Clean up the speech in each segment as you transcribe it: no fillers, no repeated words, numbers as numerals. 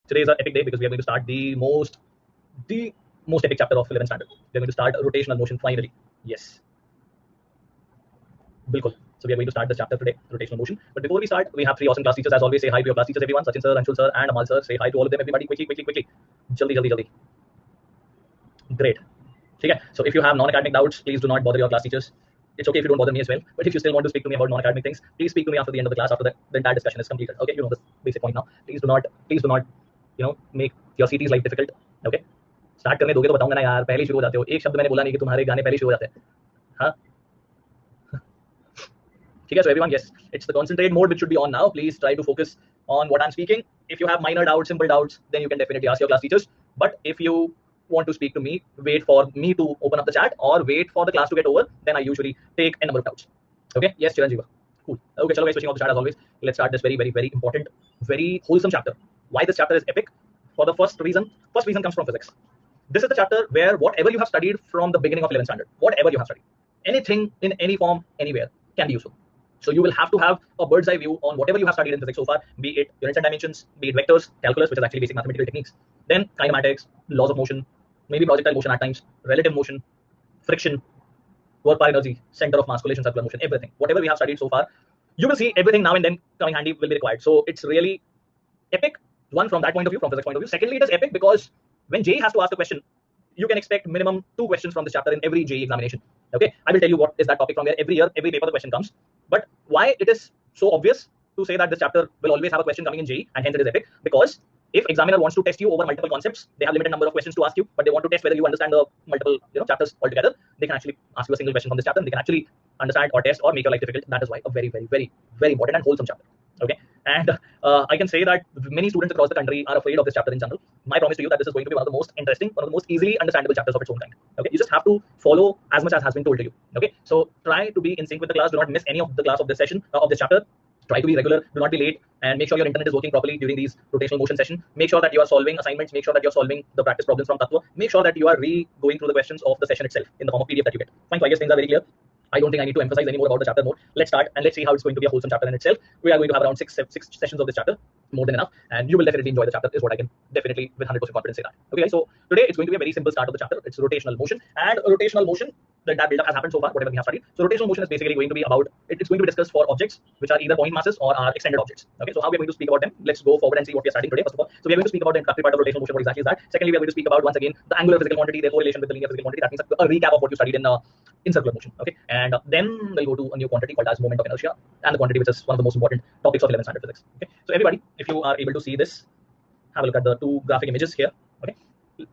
Today is an epic day because we are going to start the most epic chapter of 11th standard. We are going to start rotational motion finally. Yes. Bilkul. So we are going to start this chapter today, rotational motion. But before we start, we have three awesome class teachers. As always, say hi to your class teachers, everyone. Sachin sir, Anshul sir, and Amal sir. Say hi to all of them, everybody. Quickly. Jaldi. Great. Okay. So if you have non-academic doubts, please do not bother your class teachers. It's okay if you don't bother me as well. But if you still want to speak to me about non-academic things, please speak to me after the end of the class, after the entire discussion is completed. Okay, you know the basic point now. Please do not, make your CT's life difficult. Okay. Start करने दोगे तो बताऊंगा ना यार, पहले शुरू हो जाते हो. एक शब्द मैंने बोला नहीं कि तुम्हारे गाने पहले शुरू हो जाते हैं. हाँ. ठीक है. So everyone, yes, it's the concentrate mode which should be on now. Please try to focus on what I'm speaking. If you have minor doubts, simple doubts, then you can definitely ask your class teachers. But if you want to speak to me, wait for me to open up the chat or wait for the class to get over, then I usually take a number of doubts. Okay. Yes, Chiranjeeva. Cool. Okay, chalo guys, switching off the chat as always. Let's start this very important, very wholesome chapter. Why this chapter is epic? For the first reason comes from physics. This is the chapter where whatever you have studied from the beginning of 11th standard, whatever you have studied, anything in any form, anywhere, can be useful. So you will have to have a bird's eye view on whatever you have studied in physics so far, be it units and dimensions, be it vectors, calculus, which is actually basic mathematical techniques, then kinematics, laws of motion, maybe projectile motion at times, relative motion, friction, work par energy, center of mass, collision, circular motion, everything. Whatever we have studied so far, you will see everything now and then coming handy will be required. So it's really epic. One, from that point of view, from physics point of view. Secondly, it is epic because when JEE has to ask a question, you can expect minimum 2 questions from this chapter in every JEE examination. Okay, I will tell you what is that topic from where every year, every paper the question comes. But why it is so obvious to say that this chapter will always have a question coming in JEE, and hence it is epic, because if examiner wants to test you over multiple concepts, they have limited number of questions to ask you, but they want to test whether you understand the multiple chapters altogether. They can actually ask you a single question from this chapter, and they can actually understand or test or make your life difficult. That is why a very important and wholesome chapter. Okay, and I can say that many students across the country are afraid of this chapter in general. My promise to you that this is going to be one of the most interesting, one of the most easily understandable chapters of its own kind. Okay, you just have to follow as much as has been told to you. Okay, so try to be in sync with the class. Do not miss any of the class of this session, of this chapter. Try to be regular, do not be late, and make sure your internet is working properly during these rotational motion session. Make sure that you are solving assignments, make sure that you're solving the practice problems from Tattva, make sure that you are going through the questions of the session itself in the form of PDF that you get. Fine, so I guess things are very clear. I don't think I need to emphasize any more about the chapter more. Let's start and let's see how it's going to be a wholesome chapter in itself. We are going to have around six sessions of this chapter, more than enough, and you will definitely enjoy the chapter, is what I can definitely with 100% confidence say that. Okay, guys, so today it's going to be a very simple start of the chapter. It's rotational motion, and rotational motion, the entire build-up has happened so far, whatever we have studied. So rotational motion is basically going to be about, it's going to be discussed for objects which are either point masses or are extended objects. Okay, so how we are going to speak about them? Let's go forward and see what we are studying today. First of all, so we are going to speak about the introductory part of rotational motion. What exactly is that? Secondly, we are going to speak about once again the angular physical quantity, their correlation with the linear physical quantity. That means a recap of what you studied in circular motion. Okay, and then we'll go to a new quantity called as moment of inertia, and the quantity which is one of the most important topics of 11th standard physics. Okay, so everybody, if you are able to see this, have a look at the two graphic images here. Okay,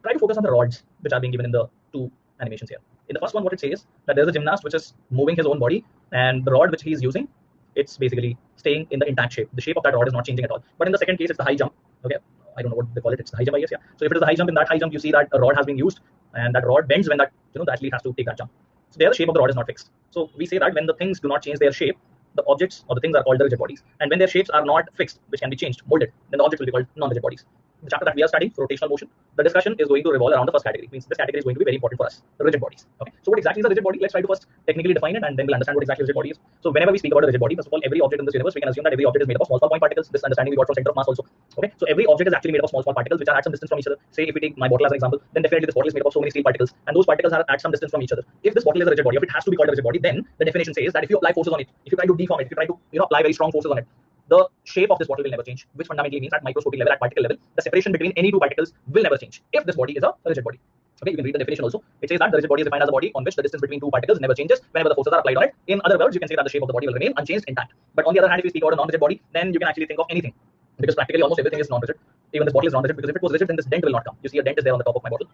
try to focus on the rods which are being given in the two animations here. In the first one, what it says that there's a gymnast which is moving his own body, and the rod which he is using, it's basically staying in the intact shape. The shape of that rod is not changing at all. But in the second case, it's the high jump. Okay, I don't know what they call it. It's the high jump, I guess. Yeah. So if it is the high jump, in that high jump, you see that a rod has been used, and that rod bends when that the athlete has to take that jump. So there, the shape of the rod is not fixed. So we say that when the things do not change their shape, the objects or the things are called the rigid bodies. And when their shapes are not fixed, which can be changed, molded, then the objects will be called non-rigid bodies. The chapter that we are studying, rotational motion, the discussion is going to revolve around the first category. Means this category is going to be very important for us, the rigid bodies. Okay, so what exactly is a rigid body? Let's try to first technically define it, and then we'll understand what exactly rigid body is. So whenever we speak about a rigid body, first of all, every object in this universe, we can assume that every object is made up of small point particles. This understanding we got from center of mass also. Okay, so every object is actually made up of small particles which are at some distance from each other. Say if we take my bottle as an example, then definitely this bottle is made up of so many steel particles, and those particles are at some distance from each other. If this bottle is a rigid body, if it has to be called a rigid body, then the definition says that if you apply forces on it, if you try to deform it, if you try to apply very strong forces on it, the shape of this bottle will never change, which fundamentally means at microscopic level, at particle level, the separation between any two particles will never change if this body is a rigid body. Okay, you can read the definition also. It says that the rigid body is defined as a body on which the distance between two particles never changes whenever the forces are applied on it. In other words, you can say that the shape of the body will remain unchanged, intact. But on the other hand, if you speak about a non-rigid body, then you can actually think of anything, because practically almost everything is non-rigid. Even this bottle is non-rigid, because if it was rigid, then this dent will not come. You see a dent is there on the top of my bottle.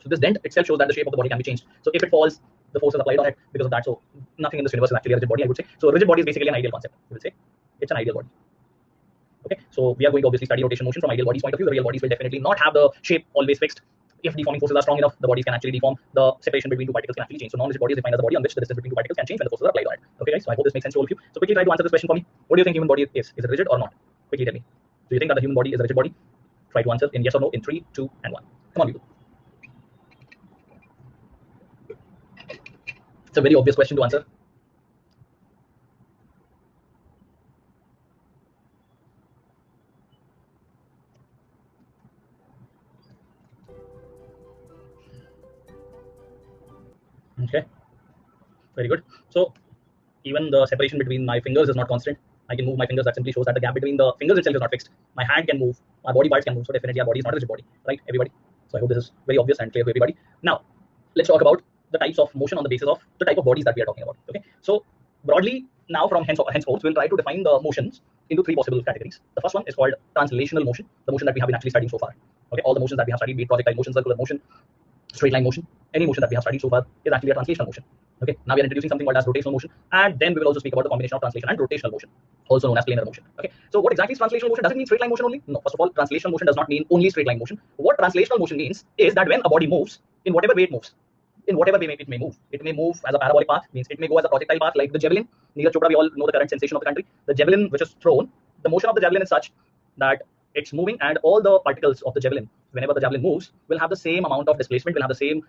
So this dent itself shows that the shape of the body can be changed. So if it falls, the force is applied on it because of that. So nothing in this universe is actually a rigid body, I would say. So rigid body is basically an ideal concept. We will say it's an ideal body. Okay, so we are going to obviously study rotation motion from ideal bodies point of view. The real bodies will definitely not have the shape always fixed. If deforming forces are strong enough, the bodies can actually deform. The separation between two particles can actually change. So non-rigid body is defined as a body on which the distance between two particles can change when the forces are applied on it. Okay, guys. So I hope this makes sense to all of you. So quickly try to answer this question for me. What do you think human body is? Is it rigid or not? Quickly tell me. Do you think that the human body is a rigid body? Try to answer in yes or no in 3, 2, and 1. Come on, people. It's a very obvious question to answer. Okay, very good. So even the separation between my fingers is not constant. I can move my fingers. That simply shows that the gap between the fingers itself is not fixed. My hand can move. Our body parts can move. So definitely our body is not a rigid body, right? Everybody. So I hope this is very obvious and clear to everybody. Now, let's talk about the types of motion on the basis of the type of bodies that we are talking about. Okay. So broadly, now from henceforth, we'll try to define the motions into three possible categories. The first one is called translational motion, the motion that we have been actually studying so far. Okay, all the motions that we have studied, be it projectile motion, circular motion, straight line motion, any motion that we have studied so far is actually a translational motion. Okay, now we are introducing something called as rotational motion, and then we will also speak about the combination of translation and rotational motion, also known as planar motion. Okay, so what exactly is translational motion? Does it mean straight line motion only? No, first of all, translational motion does not mean only straight line motion. What translational motion means is that when a body moves, in whatever way it moves, in whatever way it may move. It may move as a parabolic path, means it may go as a projectile path like the javelin. Neeraj Chopra, we all know the current sensation of the country. The javelin which is thrown, the motion of the javelin is such that it's moving, and all the particles of the javelin, whenever the javelin moves, will have the same amount of displacement, will have the same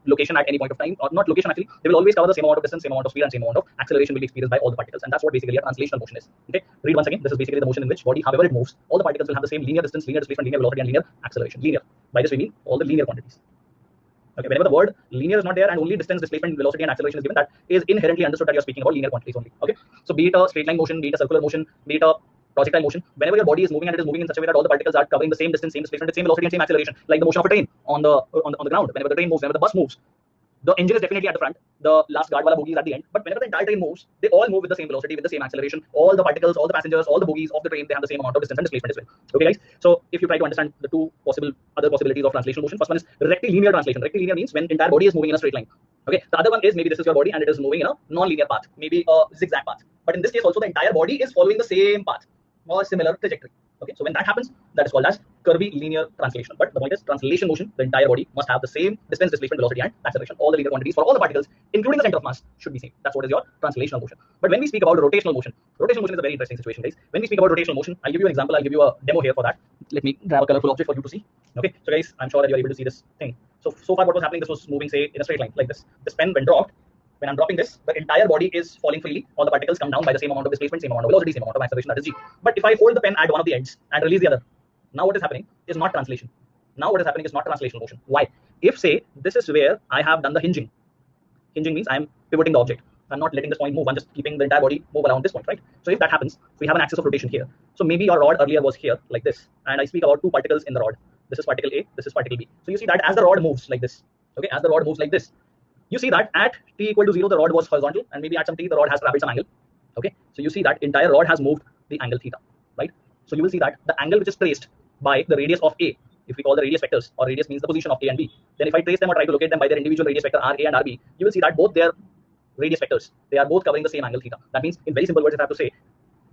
location at any point of time, or not location actually. They will always cover the same amount of distance, same amount of speed, and same amount of acceleration will be experienced by all the particles, and that's what basically a translational motion is. Okay, read once again. This is basically the motion in which body, however it moves, all the particles will have the same linear distance, linear displacement, linear velocity, and linear acceleration. Linear. By this we mean all the linear quantities. Okay, whenever the word linear is not there and only distance, displacement, velocity, and acceleration is given, that is inherently understood that you're speaking about linear quantities only. Okay, so be it a straight line motion, be it a circular motion, be it a projectile motion, whenever your body is moving, and it is moving in such a way that all the particles are covering the same distance, same displacement, same velocity, and same acceleration, like the motion of a train on the ground. Whenever the train moves, whenever the bus moves, the engine is definitely at the front, the last guard wala bogie is at the end, but whenever the entire train moves, they all move with the same velocity, with the same acceleration. All the particles, all the passengers, all the bogies of the train, they have the same amount of distance and displacement as well. Okay, guys. So if you try to understand the two other possibilities of translational motion, first one is rectilinear translation. Rectilinear means when entire body is moving in a straight line. Okay. The other one is maybe this is your body and it is moving in a non-linear path, maybe a zigzag path. But in this case, also the entire body is following the same path or similar trajectory. Okay, so when that happens, that is called as curvilinear translation. But the point is, translation motion, the entire body must have the same distance, displacement, velocity, and acceleration. All the linear quantities for all the particles, including the center of mass, should be same. That's what is your translational motion. But when we speak about rotational motion is a very interesting situation, guys. When we speak about rotational motion, I'll give you an example. I'll give you a demo here for that. Let me grab a colorful object for you to see. Okay, so guys, I'm sure that you're able to see this thing. So far, what was happening? This was moving, say, in a straight line like this. This pen, when dropped, when I'm dropping this, the entire body is falling freely. All the particles come down by the same amount of displacement, same amount of velocity, same amount of acceleration, that is g. But if I hold the pen at one of the ends and release the other, now what is happening is not translation. Now what is happening is not translational motion. Why? If, say, this is where I have done the hinging. Hinging means I'm pivoting the object. I'm not letting this point move. I'm just keeping the entire body move around this point, right? So if that happens, we have an axis of rotation here. So maybe your rod earlier was here like this, and I speak about two particles in the rod. This is particle A, this is particle B. So you see that as the rod moves like this, okay, as the rod moves like this, you see that at t equal to 0, the rod was horizontal, and maybe at some t, the rod has traveled some angle. Okay, so you see that entire rod has moved the angle theta, right? So you will see that the angle which is traced by the radius of A, if we call the radius vectors, or radius means the position of A and B, then if I trace them or try to locate them by their individual radius vector RA and RB, you will see that both their radius vectors, they are both covering the same angle theta. That means, in very simple words, if I have to say,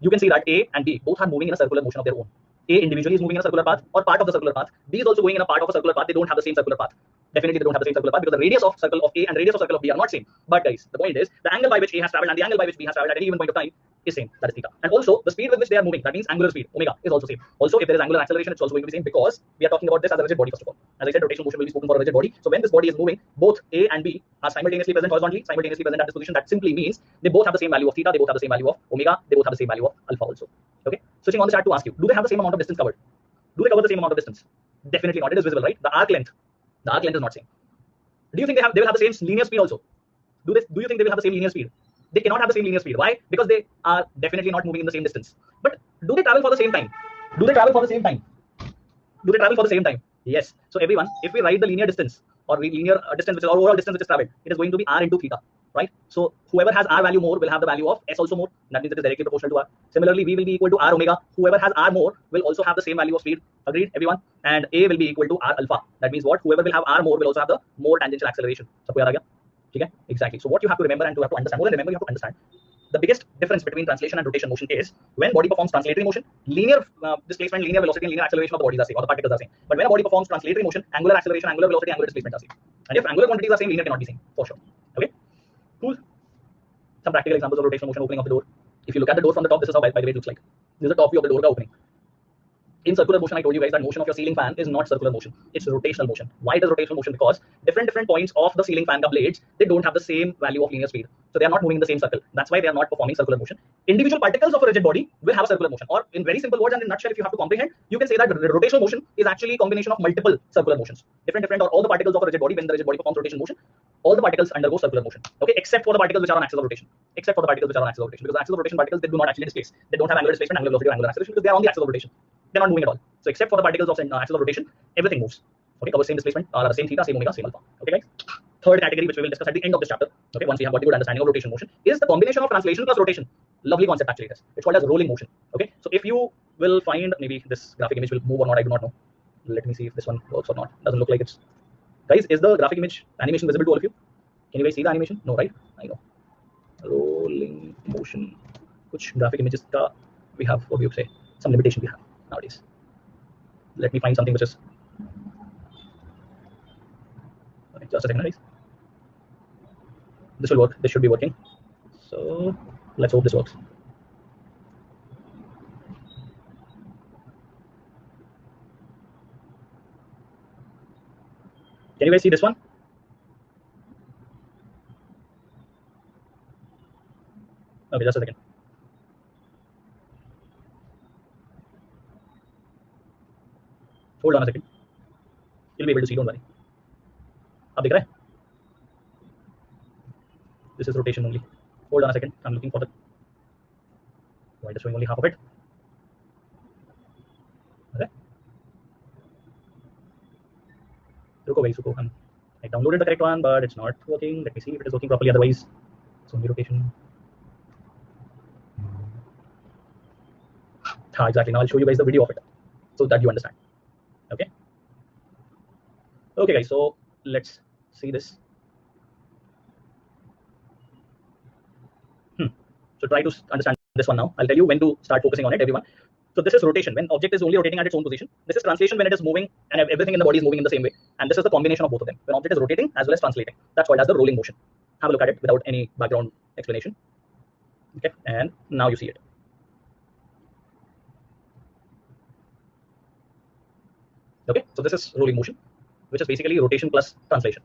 you can see that A and B both are moving in a circular motion of their own. A individually is moving in a circular path or part of the circular path. B is also going in a part of a circular path. They don't have the same circular path. Definitely they don't have the same circular path because the radius of circle of A and radius of circle of B are not same. But guys, the point is the angle by which A has traveled and the angle by which B has traveled at any given point of time is same. That is theta. And also the speed with which they are moving, that means angular speed, omega, is also same. Also, if there is angular acceleration, it's also going to be same because we are talking about this as a rigid body first of all. As I said, rotational motion will be spoken for a rigid body. So when this body is moving, both A and B are simultaneously present horizontally, simultaneously present at this position. That simply means they both have the same value of theta, they both have the same value of omega, they both have the same value of alpha also. Okay. Switching on the chart to ask you, do they have the same amount of distance covered? Do they cover the same amount of distance? Definitely not. It is visible, right? The arc length is not same. Do you think they will have the same linear speed also? Do you think they will have the same linear speed? They cannot have the same linear speed. Why? Because they are definitely not moving in the same distance. But do they travel for the same time? Do they travel for the same time? Do they travel for the same time? Yes. So everyone, if we write the linear distance or linear distance, which is our overall distance which is traveled, it is going to be r into theta, right? So whoever has r value more will have the value of s also more. That means it is directly proportional to r. Similarly, v will be equal to r omega. Whoever has r more will also have the same value of speed. Agreed, everyone? And a will be equal to r alpha. That means what? Whoever will have r more will also have the more tangential acceleration. Okay? Exactly. So what you have to remember and to have to understand, more than remember, you have to understand. The biggest difference between translation and rotation motion is when body performs translatory motion, linear displacement, linear velocity, and linear acceleration of the bodies are same, or the particles are same. But when a body performs translatory motion, angular acceleration, angular velocity, angular displacement are same. And if angular quantities are same, linear cannot be same, for sure. Okay? Cool. Some practical examples of rotational motion, opening of the door. If you look at the door from the top, this is how, by the way, it looks like. This is the top view of the door opening. in circular motion, I told you guys that motion of your ceiling fan is not circular motion. It's rotational motion. Why it is rotational motion? Because different points of the ceiling fan blades, they don't have the same value of linear speed. So they are not moving in the same circle. That's why they are not performing circular motion. Individual particles of a rigid body will have a circular motion. Or in very simple words and in a nutshell, if you have to comprehend, you can say that rotational motion is actually a combination of multiple circular motions. Different or all the particles of a rigid body, when the rigid body performs rotation motion, all the particles undergo circular motion. Okay, except for the particles which are on axis of rotation. Except for the particles which are on axis of rotation. Because the axis of rotation particles, they do not actually displace. They don't have angular displacement, angular velocity, or angular acceleration because they are on the axis of rotation. They're not moving at all. So except for the particles of axis of rotation, everything moves. Okay, covers same displacement, same theta, same omega, same alpha. Okay, guys. Third category, which we will discuss at the end of this chapter. Okay, once we have got a good understanding of rotation motion, is the combination of translation plus rotation. Lovely concept actually. It's called as rolling motion. Okay, so if you will find, maybe this graphic image will move or not, I do not know. Let me see if this one works or not. Doesn't look like it's. Guys, is the graphic image animation visible to all of you? Can you guys see the animation? No, right? I know. Rolling motion. Which graphic images we have, what do you say? Some limitation we have nowadays. Let me find something which is. Okay, just a second, guys. This will work. This should be working. So let's hope this works. Can you guys see this one? Okay, just a second. Hold on a second. You'll be able to see, don't worry. Ab dikh raha hai? This is rotation only. Hold on a second. I'm looking for the. Why it is showing only half of it? Okay. Ruko guys, ruko. I downloaded the correct one, but it's not working. Let me see if it is working properly. Otherwise, it's only rotation. Exactly. Now I'll show you guys the video of it so that you understand. Okay. Okay, guys. So let's see this. So try to understand this one now. I'll tell you when to start focusing on it, everyone. So this is rotation, when object is only rotating at its own position. This is translation, when it is moving and everything in the body is moving in the same way. And this is the combination of both of them, when object is rotating as well as translating. That's called as the rolling motion. Have a look at it without any background explanation. Okay, and now you see it. Okay, so this is rolling motion, which is basically rotation plus translation.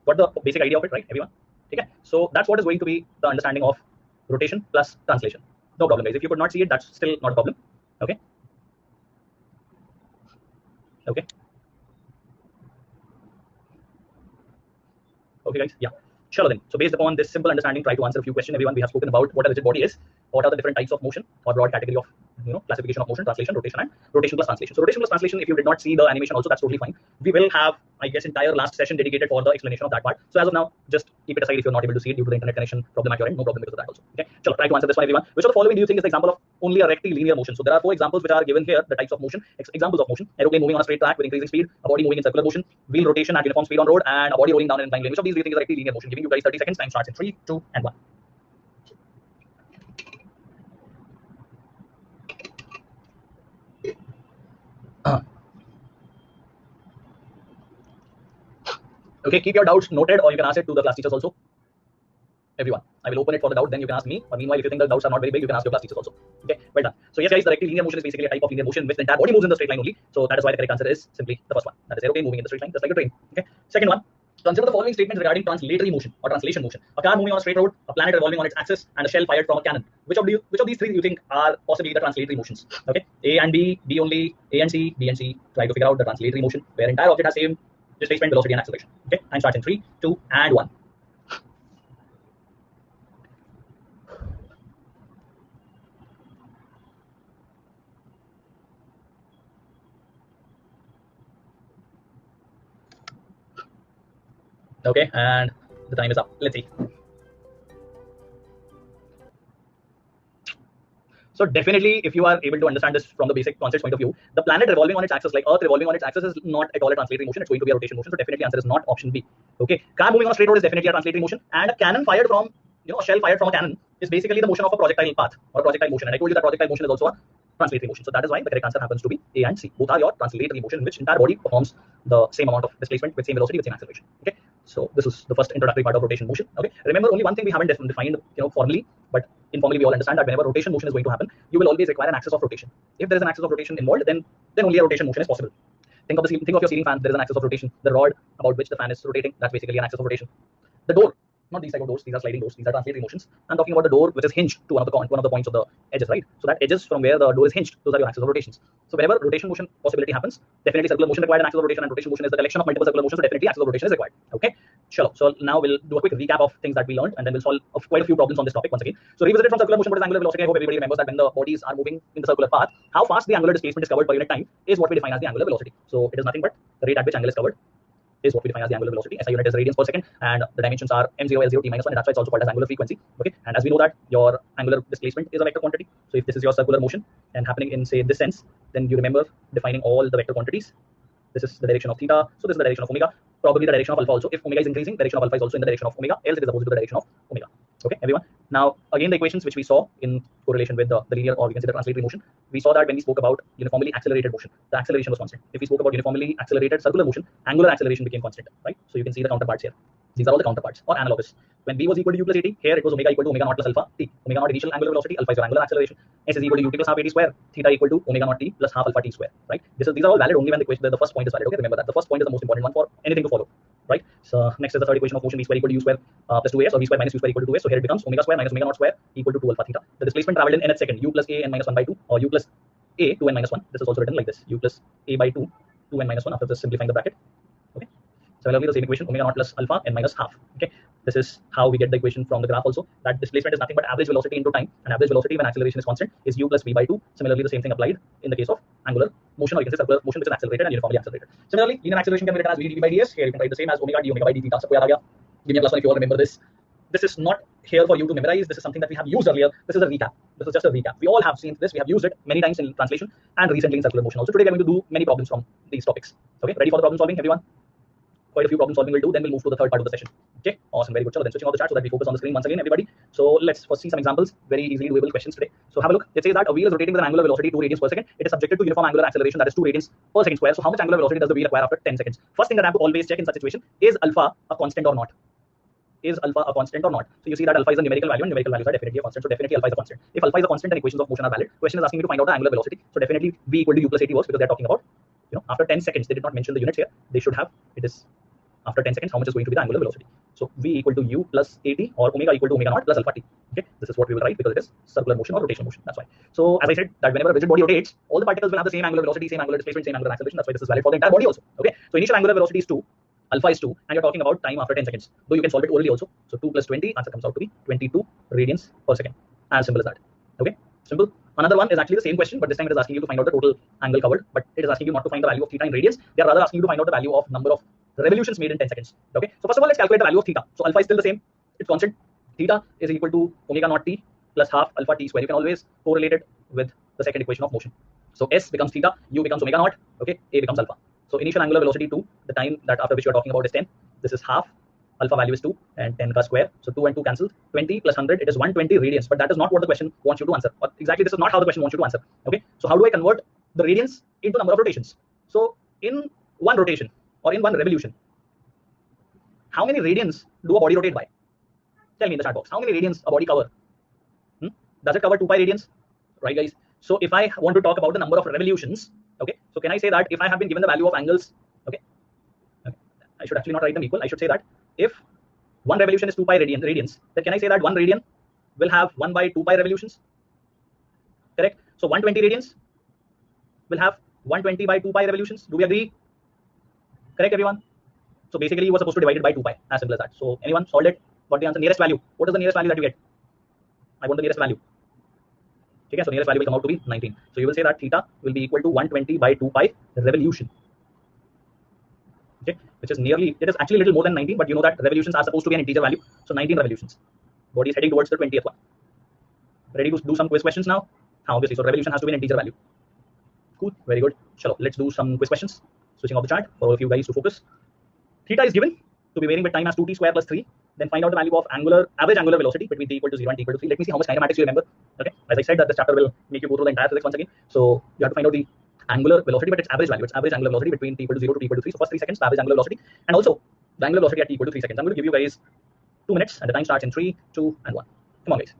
What the basic idea of it, right, everyone? Okay, so that's what is going to be the understanding of rotation plus translation. No problem, guys. If you could not see it, that's still not a problem. Okay. Okay. Okay, guys. Yeah. Sure then. So based upon this simple understanding, try to answer a few questions. Everyone, we have spoken about what a rigid body is, what are the different types of motion, or broad category of classification of motion, translation, rotation, and rotation plus translation. So rotation plus translation, if you did not see the animation also, that's totally fine. We will have, I guess, entire last session dedicated for the explanation of that part. So as of now, just keep it aside if you're not able to see it due to the internet connection problem at your end. No problem because of that also. Okay. So try to answer this one, everyone. Which of the following do you think is the example of only a rectilinear motion? So there are 4 examples which are given here. The types of motion, examples of motion: aeroplane moving on a straight track with increasing speed, a body moving in circular motion, wheel rotation at uniform speed on road, and a body rolling down an inclined lane. Which of these do you think is a rectilinear motion? Giving you guys 30 seconds. Time starts in 3, 2, and 1. Okay, keep your doubts noted, or you can ask it to the class teachers also. Everyone, I will open it for the doubt, then you can ask me. But meanwhile, if you think the doubts are not very big, you can ask your class teachers also. Okay, well done. So yes, guys, the rectilinear motion is basically a type of linear motion in which the entire body moves in the straight line only. So that is why the correct answer is simply the first one. That is aeroplane moving in the straight line, just like a train. Okay. Second one. Consider the following statements regarding translatory motion or translation motion: a car moving on a straight road, a planet revolving on its axis, and a shell fired from a cannon. Which of these 3 do you think are possibly the translatory motions? Okay, A and B, B only, A and C, B and C. Try to figure out the translatory motion where entire object has same displacement, velocity, and acceleration. Okay, time starts in 3, 2, and 1. Okay, and the time is up. Let's see. So definitely, if you are able to understand this from the basic concept point of view, the planet revolving on its axis, like Earth revolving on its axis, is not at all a translatory motion. It's going to be a rotation motion. So definitely, answer is not option B. Okay, car moving on a straight road is definitely a translatory motion, and a cannon fired from, a shell fired from a cannon is basically the motion of a projectile path or projectile motion. And I told you that projectile motion is also a translatory motion. So that is why the correct answer happens to be A and C. Both are your translatory motion, in which entire body performs the same amount of displacement with same velocity with same acceleration. Okay. So this is the first introductory part of rotation motion. Okay. Remember, only one thing we haven't defined, formally, but informally we all understand that whenever rotation motion is going to happen, you will always require an axis of rotation. If there is an axis of rotation involved, then only a rotation motion is possible. Think of your ceiling fan. There is an axis of rotation. The rod about which the fan is rotating, that's basically an axis of rotation. The door, not these type of doors, these are sliding doors, these are translatory motions. I'm talking about the door which is hinged to one of the points of the edges, right? So that edges from where the door is hinged, those are your axis of rotations. So whenever rotation motion possibility happens, definitely circular motion required an axis of rotation, and rotation motion is the collection of multiple circular motions, so definitely axis of rotation is required. Okay. Sure. So now we'll do a quick recap of things that we learned, and then we'll solve quite a few problems on this topic once again. So revisited from circular motion, what is angular velocity? I hope everybody remembers that when the bodies are moving in the circular path, how fast the angular displacement is covered per unit time is what we define as the angular velocity. So it is nothing but the rate at which angle is covered is what we define as the angular velocity. SI unit is radians per second, and the dimensions are m0, l0, t minus 1, and that's why it's also called as angular frequency. Okay, and as we know that your angular displacement is a vector quantity. So if this is your circular motion and happening in, say, this sense, then you remember defining all the vector quantities. This is the direction of theta, so this is the direction of omega, probably the direction of alpha also. If omega is increasing, direction of alpha is also in the direction of omega, else it is opposite to the direction of omega. Okay, everyone. Now, again, the equations which we saw in correlation with the linear, or we can say the translatory motion, we saw that when we spoke about uniformly accelerated motion, the acceleration was constant. If we spoke about uniformly accelerated circular motion, angular acceleration became constant, right? So you can see the counterparts here. These are all the counterparts or analogous. When v was equal to u plus at, here it was omega equal to omega naught plus alpha t. Omega naught initial angular velocity, alpha is your angular acceleration. S is equal to ut plus half at square, theta equal to omega naught t plus half alpha t square, right? These are all valid only when the first point is valid. Okay, remember that the first point is the most important one for anything to follow, right? So next is the third equation of motion, v square equal to u square plus 2as, or v square minus u square equal to 2s. So here it becomes omega square minus omega naught square equal to 2 alpha theta. The displacement traveled in nth second, u plus a n minus 1 by 2, or u plus a 2n minus 1. This is also written like this, u plus a by 2 2n minus 1, after this simplifying the bracket. Okay, similarly the same equation, omega naught plus alpha n minus half. Okay, this is how we get the equation from the graph also, that displacement is nothing but average velocity into time, and average velocity when acceleration is constant is u plus v by 2. Similarly, the same thing applied in the case of angular motion, or you can say circular motion which is accelerated and uniformly accelerated. Similarly, linear acceleration can be written as v dt by ds. Here you can write the same as omega d omega by d theta. Sabko yaad aa gaya? Give me a plus one if you all remember this. This is not here for you to memorize. This is something that we have used earlier. This is a recap. This is just a recap. We all have seen this. We have used it many times in translation and recently in circular motion also. Today we are going to do many problems from these topics. Okay, ready for the problem solving, everyone? Quite a few problem solving we'll do, then we'll move to the third part of the session. Okay, awesome, very good. So then switching off the chat so that we focus on the screen once again, everybody. So let's first see some examples, very easily doable questions today. So have a look. It says that a wheel is rotating with an angular velocity 2 radians per second. It is subjected to uniform angular acceleration, that is 2 radians per second square. So how much angular velocity does the wheel acquire after 10 seconds? First thing that I have to always check in such situation, is alpha a constant or not? Is alpha a constant or not? So you see that alpha is a numerical value, and numerical values are definitely a constant. So definitely alpha is a constant. If alpha is a constant, then equations of motion are valid. Question is asking me to find out the angular velocity. So definitely v equal to u plus at works, because they're talking about, after 10 seconds. They did not mention the units here. They should have. It is after 10 seconds, how much is going to be the angular velocity? So v equal to u plus at, or omega equal to omega naught plus alpha t. Okay, this is what we will write because it is circular motion or rotational motion. That's why. So as I said, that whenever a rigid body rotates, all the particles will have the same angular velocity, same angular displacement, same angular acceleration. That's why this is valid for the entire body also. Okay, so initial angular velocity is 2, alpha is 2, and you're talking about time after 10 seconds. Though you can solve it orally also. So 2 plus 20, answer comes out to be 22 radians per second. As simple as that. Okay, simple. Another one is actually the same question, but this time it is asking you to find out the total angle covered, but it is asking you not to find the value of theta in radians. They are rather asking you to find out the value of number of revolutions made in 10 seconds. Okay, so first of all, let's calculate the value of theta. So alpha is still the same, it's constant. Theta is equal to omega naught t plus half alpha t square. You can always correlate it with the second equation of motion. So s becomes theta, u becomes omega naught, okay, a becomes alpha. So initial angular velocity 2, the time that after which you are talking about is 10. This is half, alpha value is 2, and 10 ka square. So 2 and 2 cancel. 20 plus 100, it is 120 radians. But that is not what the question wants you to answer. Or exactly, this is not how the question wants you to answer. Okay, so how do I convert the radians into number of rotations? So in one rotation or in one revolution, how many radians do a body rotate by? Tell me in the chat box. How many radians a body cover? Does it cover 2 pi radians? Right, guys. So if I want to talk about the number of revolutions, okay, so can I say that if I have been given the value of angles, okay, I should actually not write them equal. I should say that if one revolution is 2 pi radians, then can I say that 1 radian will have 1 by 2 pi revolutions? Correct. So 120 radians will have 120 by 2 pi revolutions. Do we agree? Correct, everyone? So basically you were supposed to divide it by 2 pi, as simple as that. So anyone solved it? Got the answer? Nearest value. What is the nearest value that you get? I want the nearest value. Okay, so nearest value will come out to be 19. So you will say that theta will be equal to 120 by 2 pi revolution. Okay, which is nearly, it is actually a little more than 19, but you know that revolutions are supposed to be an integer value. So 19 revolutions. Body is heading towards the 20th one. Ready to do some quiz questions now? Obviously, so revolution has to be an integer value. Cool, very good. Chalo, let's do some quiz questions. Switching off the chart for all of you guys to focus. Theta is given to be varying with time as 2t square plus 3. Then find out the value of average angular velocity between t equal to 0 and t equal to 3. Let me see how much kinematics you remember. Okay, as I said that this chapter will make you go through the entire physics once again. So you have to find out the angular velocity, but its average value. It's average angular velocity between t equal to 0 to t equal to 3. So first 3 seconds, the average angular velocity. And also The angular velocity at t equal to 3 seconds. I'm going to give you guys 2 minutes, and the time starts in 3, 2, and 1. Come on, guys.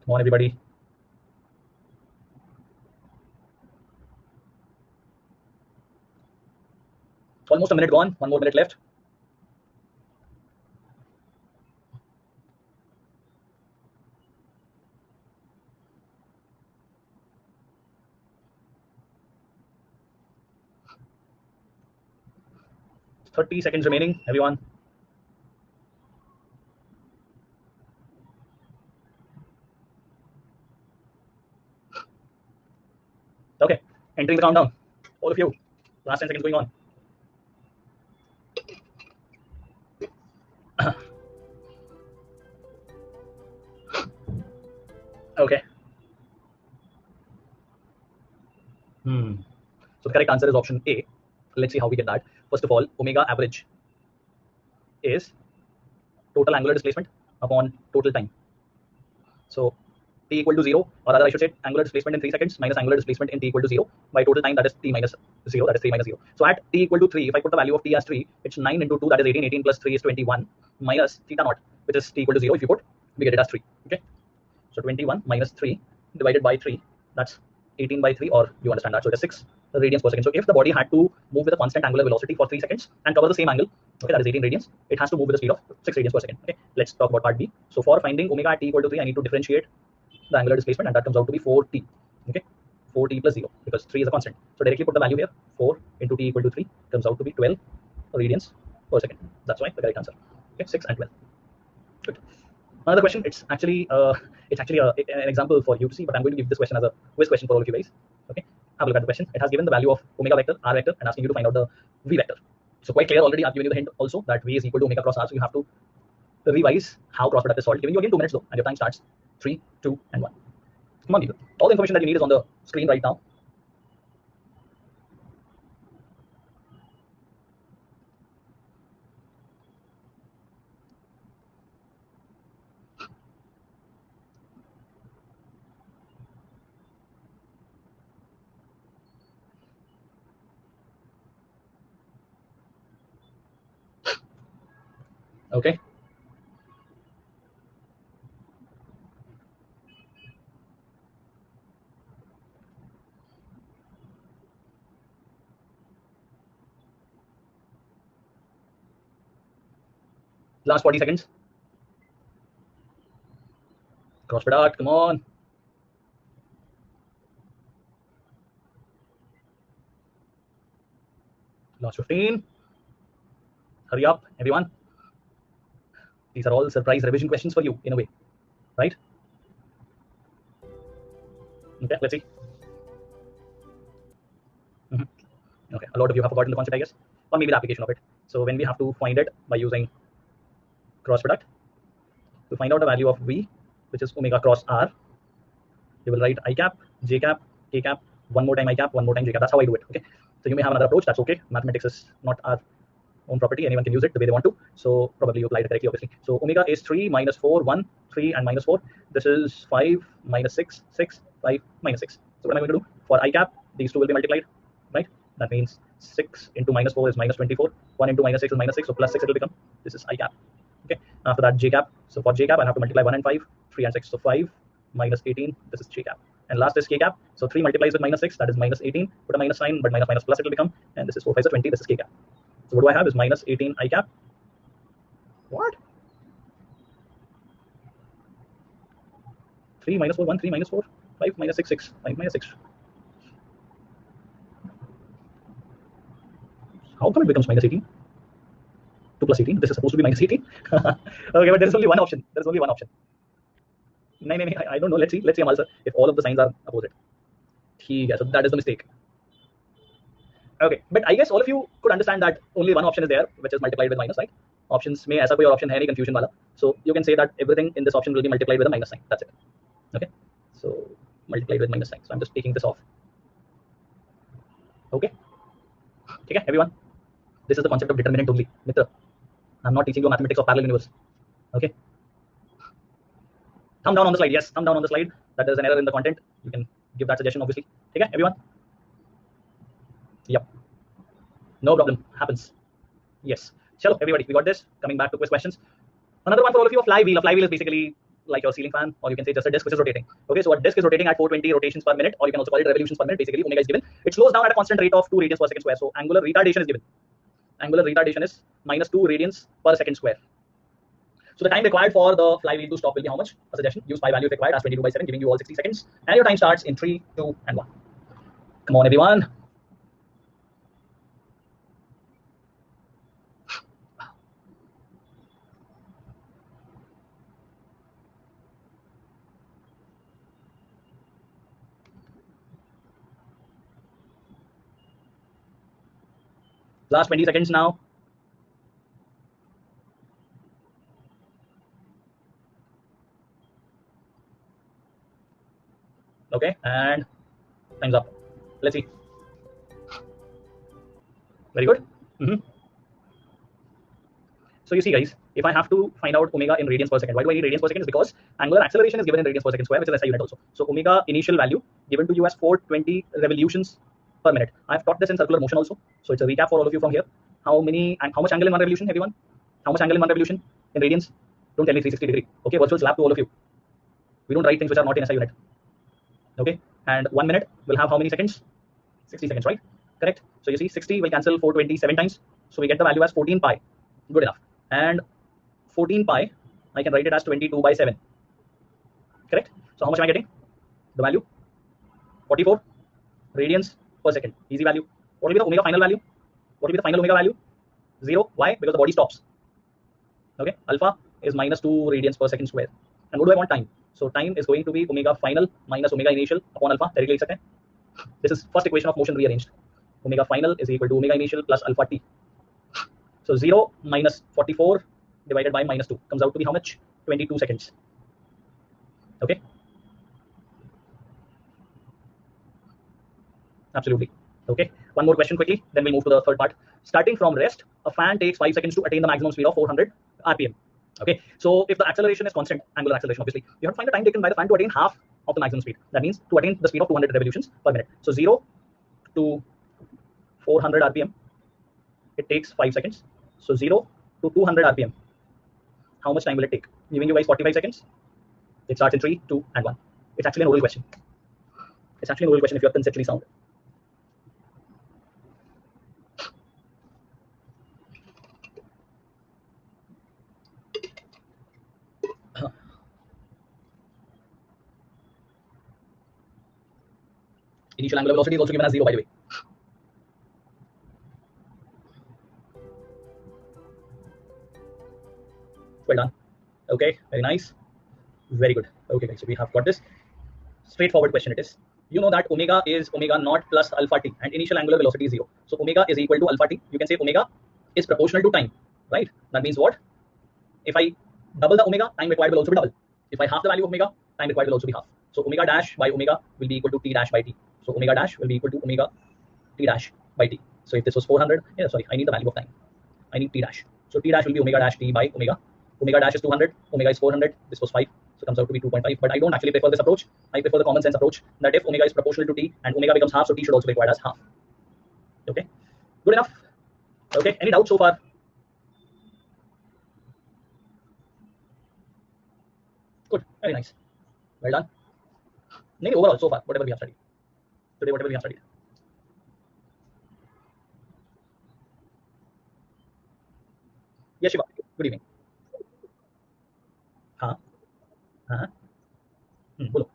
Come on, everybody. Almost a minute gone. 1 more minute left. $30 seconds remaining, everyone. Okay, entering the countdown. All of you. Last 10 seconds going on. Okay. So the correct answer is option A. Let's see how we get that. First of all, omega average is total angular displacement upon total time. So t equal to 0, or rather I should say angular displacement in 3 seconds minus angular displacement in t equal to 0 by total time, that is t minus 0, that is 3 minus 0. So at t equal to 3, if I put the value of t as 3, it's 9 into 2, that is 18, 18 plus 3 is 21, minus theta naught, which is t equal to 0. If you put, we get it as 3. Okay. So 21 minus 3 divided by 3, that's 18 by 3, or you understand that. So it is 6 radians per second. So if the body had to move with a constant angular velocity for 3 seconds and cover the same angle, okay, that is 18 radians, it has to move with a speed of 6 radians per second. Okay, let's talk about part B. So for finding omega at t equal to 3, I need to differentiate the angular displacement, and that comes out to be 4t. Okay, 4t plus 0, because 3 is a constant. So directly put the value here. 4 into t equal to 3 comes out to be 12 radians per second. That's why the correct answer. Okay, 6 and 12. Good. Another question. It's actually an example for you to see, but I'm going to give this question as a quiz question for all of you guys. Okay, have a look at the question. It has given the value of omega vector, r vector, and asking you to find out the v vector. So quite clear already. I've given you the hint also that v is equal to omega cross r. So you have to revise how cross product is solved. Giving you again 2 minutes though, and your time starts 3, 2, and 1. Come on, people. All the information that you need is on the screen right now. Okay. Last 40 seconds. Cross product. Come on. Last 15. Hurry up, everyone. These are all surprise revision questions for you in a way, right? Okay, let's see. Okay, a lot of you have forgotten the concept, I guess, or maybe the application of it. So when we have to find it by using cross product, to find out the value of v, which is omega cross r, you will write I cap, j cap, k cap, one more time I cap, one more time j cap. That's how I do it. Okay, so you may have another approach. That's okay. Mathematics is not our own property. Anyone can use it the way they want to. So probably you applied it correctly, obviously. So omega is 3 minus 4, 1, 3, and minus 4. This is 5 minus 6, 6, 5 minus 6. So what am I going to do? For I cap, these two will be multiplied, right? That means 6 into minus 4 is minus 24. 1 into minus 6 is minus 6. So plus 6 it will become. This is I cap. Okay. After that, j cap. So for j cap, I have to multiply 1 and 5, 3 and 6. So 5 minus 18. This is j cap. And last is k cap. So 3 multiplies with minus 6. That is minus 18. Put a minus sign, but minus minus plus it will become. And this is 4 5 is 20. This is k cap. So what do I have is minus 18 I cap. What? 3 minus 4, 1, 3 minus 4, 5 minus 6, 6, 5 minus 6. How come it becomes minus 18? 2 plus 18. This is supposed to be minus 18. Okay, but there is only one option. There is only one option. No, I don't know. Let's see. Let's see, Amal sir, if all of the signs are opposite. So that is the mistake. Okay, but I guess all of you could understand that only one option is there, which is multiplied with minus, right? Options may aisa koi aur option hai nahi confusion wala. So you can say that everything in this option will be multiplied with a minus sign. That's it. Okay, so multiplied with minus sign. So I'm just taking this off. Okay. ठीक है everyone, this is the concept of determinant only Mitra. I'm not teaching you mathematics of parallel universe. Okay, thumb down on the slide. Yes, thumb down on the slide that there's an error in the content. You can give that suggestion obviously. ठीक है everyone. Yep, no problem, happens. Yes, chalo everybody, we got this. Coming back to quiz questions. Another one for all of you, a flywheel. A flywheel is basically like your ceiling fan, or you can say just a disc which is rotating. Okay, so a disc is rotating at 420 rotations per minute, or you can also call it revolutions per minute. Basically, omega is given. It slows down at a constant rate of 2 radians per second square. So angular retardation is given. Angular retardation is minus 2 radians per second square. So the time required for the flywheel to stop will be how much? A suggestion: use pi value required as 22/7, giving you all 60 seconds, and your time starts in 3, 2, and 1. Come on, everyone. Last 20 seconds now. Okay, and time's up. Let's see. Very good. So you see, guys, if I have to find out omega in radians per second, why do I need radians per second? Is because angular acceleration is given in radians per second square, which is SI unit also. So omega initial value given to you as 420 revolutions per minute. I've taught this in circular motion also. So it's a recap for all of you from here. How much angle in one revolution, everyone? How much angle in one revolution in radians? Don't tell me 360 degree. Okay, virtual slap to all of you. We don't write things which are not in SI unit. Okay, and 1 minute will have how many seconds? 60 seconds, right? Correct. So you see 60 will cancel 427 times. So we get the value as 14 pi. Good enough. And 14 pi, I can write it as 22/7. Correct. So how much am I getting? The value 44 radians per second. Easy value. What will be the omega final value? What will be the final omega value? 0. Why? Because the body stops. Okay. Alpha is minus 2 radians per second square. And what do I want? Time. So time is going to be omega final minus omega initial upon alpha. Directly लिख सकते हैं. This is first equation of motion rearranged. Omega final is equal to omega initial plus alpha t. So 0 minus 44 divided by minus 2 comes out to be how much? 22 seconds. Okay. Absolutely. Okay. One more question quickly, then we'll move to the third part. Starting from rest, a fan takes 5 seconds to attain the maximum speed of 400 RPM. Okay. So if the acceleration is constant, angular acceleration, obviously, you have to find the time taken by the fan to attain half of the maximum speed. That means to attain the speed of 200 revolutions per minute. So 0 to 400 RPM, it takes 5 seconds. So 0 to 200 RPM, how much time will it take? Giving you guys 45 seconds. It starts in 3, 2, and 1. It's actually an oral question. It's actually an oral question if you're conceptually sound. Initial angular velocity is also given as 0, by the way. Well done. Okay, very nice. Very good. Okay, guys, so we have got this. Straightforward question it is. You know that omega is omega naught plus alpha t, and initial angular velocity is 0. So omega is equal to alpha t. You can say omega is proportional to time, right? That means what? If I double the omega, time required will also be double. If I half the value of omega, time required will also be half. So omega dash by omega will be equal to t dash by t. So omega dash will be equal to omega t dash by t. So if this was 400, I need the value of time. I need t dash. So t dash will be omega dash t by omega. Omega dash is 200, omega is 400, this was 5, so it comes out to be 2.5. But I don't actually prefer this approach. I prefer the common sense approach that if omega is proportional to t and omega becomes half, so t should also be required as half. Okay, good enough. Okay, any doubts so far? Good, very nice. Well done. Maybe overall so far, whatever we have studied. Today, whatever we have studied. Yes, Shiva, good evening. हाँ हाँ बोलो.